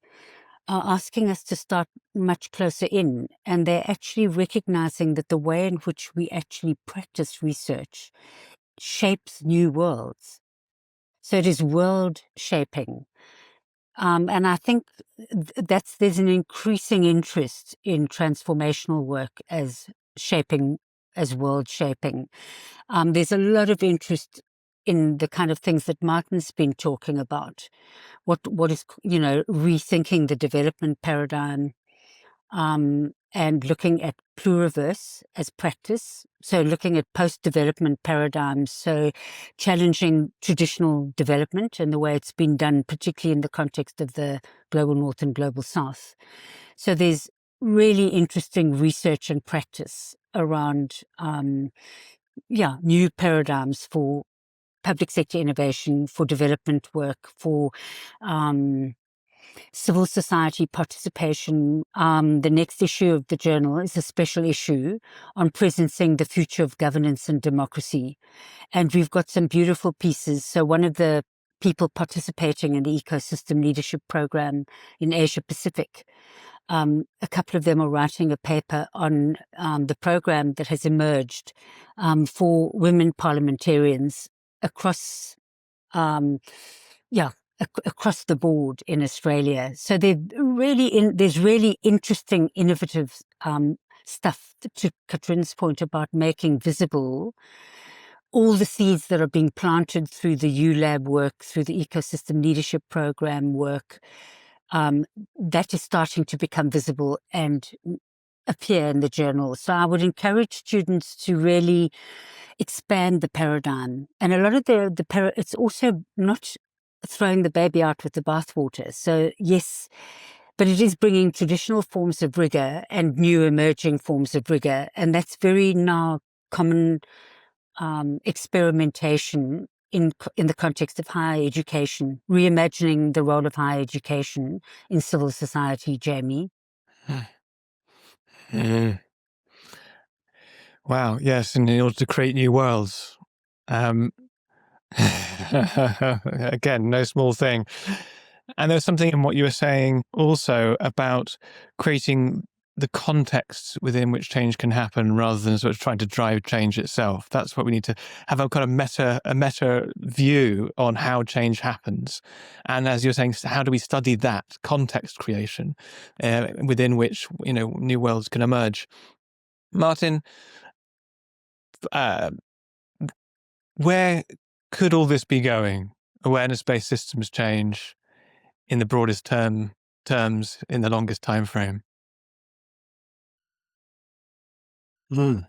are asking us to start much closer in, and they're actually recognizing that the way in which we actually practice research shapes new worlds. So it is world shaping. And I think there's an increasing interest in transformational work as world shaping. There's a lot of interest in the kind of things that Martin's been talking about. What is, rethinking the development paradigm, and looking at pluriverse as practice. So looking at post-development paradigms, so challenging traditional development and the way it's been done, particularly in the context of the global north and global south. So there's really interesting research and practice around, new paradigms for public sector innovation, for development work, for civil society participation. The next issue of the journal is a special issue on presencing the future of governance and democracy. And we've got some beautiful pieces. So one of the people participating in the ecosystem leadership program in Asia Pacific, a couple of them are writing a paper on the program that has emerged for women parliamentarians across across the board in Australia. So there's really interesting, innovative stuff, to Katrin's point about making visible all the seeds that are being planted through the ULab work, through the ecosystem leadership program work, that is starting to become visible and appear in the journal. So I would encourage students to really expand the paradigm. And a lot of it's also not throwing the baby out with the bathwater. So yes, but it is bringing traditional forms of rigor and new emerging forms of rigor. And that's very now common experimentation in the context of higher education, reimagining the role of higher education in civil society, Jamie? Mm. Wow, yes, and in order to create new worlds. Again, no small thing. And there's something in what you were saying also about creating the context within which change can happen rather than sort of trying to drive change itself. That's what we need to have, a kind of meta view on how change happens. And as you're saying, how do we study that context creation within which, new worlds can emerge? Martin, where could all this be going? Awareness-based systems change in the broadest terms in the longest time frame. In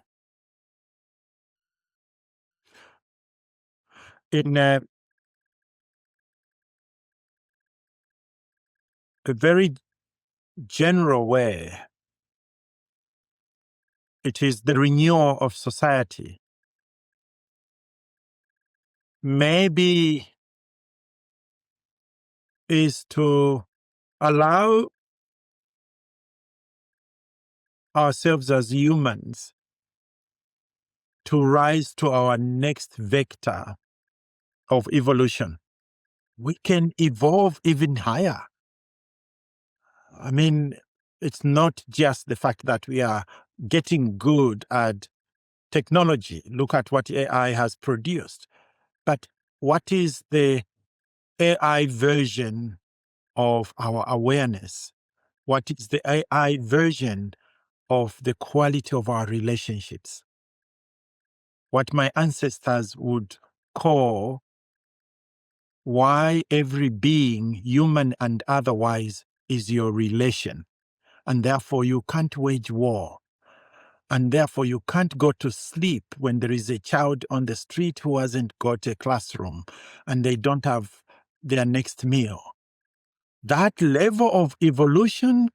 a very general way, it is the renewal of society. Maybe is to allow ourselves as humans to rise to our next vector of evolution. We can evolve even higher. I mean, it's not just the fact that we are getting good at technology. Look at what AI has produced. But what is the AI version of our awareness? What is the AI version of the quality of our relationships? What my ancestors would call why every being, human and otherwise, is your relation. And therefore you can't wage war. And therefore you can't go to sleep when there is a child on the street who hasn't got a classroom and they don't have their next meal. That level of evolution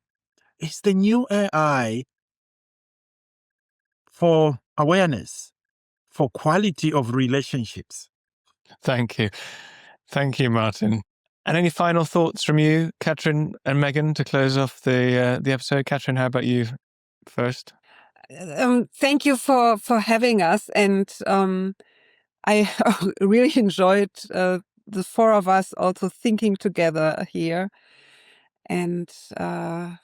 is the new AI for awareness, for quality of relationships. Thank you. Thank you, Martin. And any final thoughts from you, Katrin and Megan, to close off the episode? Katrin, how about you first? Thank you for having us, and I really enjoyed the four of us also thinking together here. And I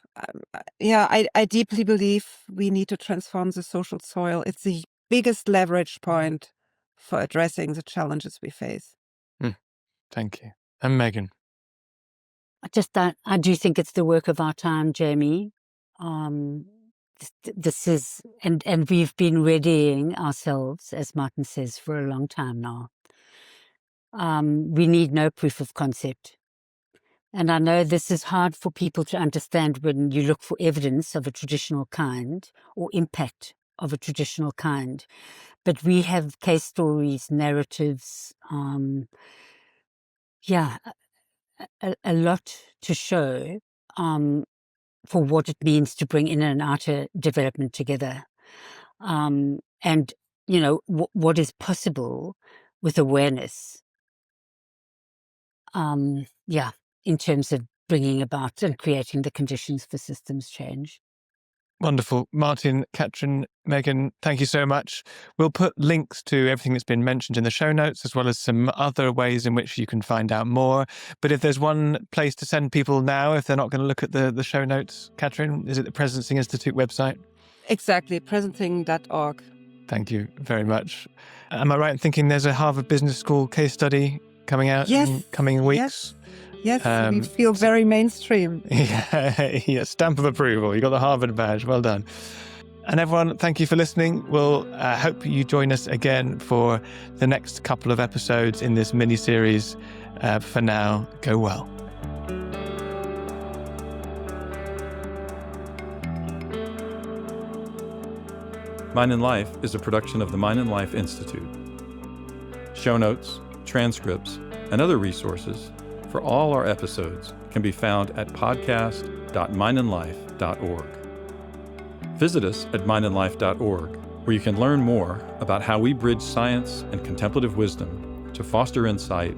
deeply believe we need to transform the social soil. It's the biggest leverage point for addressing the challenges we face. Thank you. And Megan? I do think it's the work of our time, Jamie. This is, and we've been readying ourselves, as Martin says, for a long time now. We need no proof of concept. And I know this is hard for people to understand when you look for evidence of a traditional kind or impact of a traditional kind. But we have case stories, narratives, a lot to show for what it means to bring inner and outer development together. And, what is possible with awareness. In terms of bringing about and creating the conditions for systems change. Wonderful. Martin, Katrin, Megan, thank you so much. We'll put links to everything that's been mentioned in the show notes, as well as some other ways in which you can find out more. But if there's one place to send people now, if they're not going to look at the show notes, Katrin, is it the Presencing Institute website? Exactly, presencing.org. Thank you very much. Am I right in thinking there's a Harvard Business School case study coming out in coming weeks? Yes, we feel very mainstream. Yeah, stamp of approval. You got the Harvard badge. Well done. And everyone, thank you for listening. We'll hope you join us again for the next couple of episodes in this mini-series. For now, go well. Mind and Life is a production of the Mind and Life Institute. Show notes, transcripts, and other resources for all our episodes can be found at podcast.mindandlife.org. Visit us at mindandlife.org where you can learn more about how we bridge science and contemplative wisdom to foster insight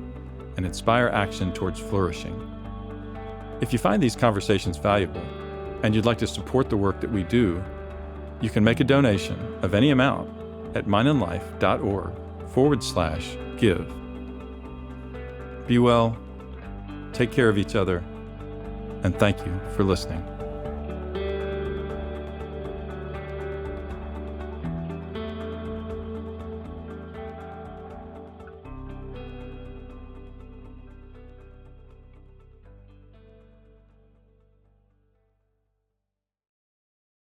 and inspire action towards flourishing. If you find these conversations valuable and you'd like to support the work that we do, you can make a donation of any amount at mindandlife.org/give. Be well, take care of each other, and thank you for listening.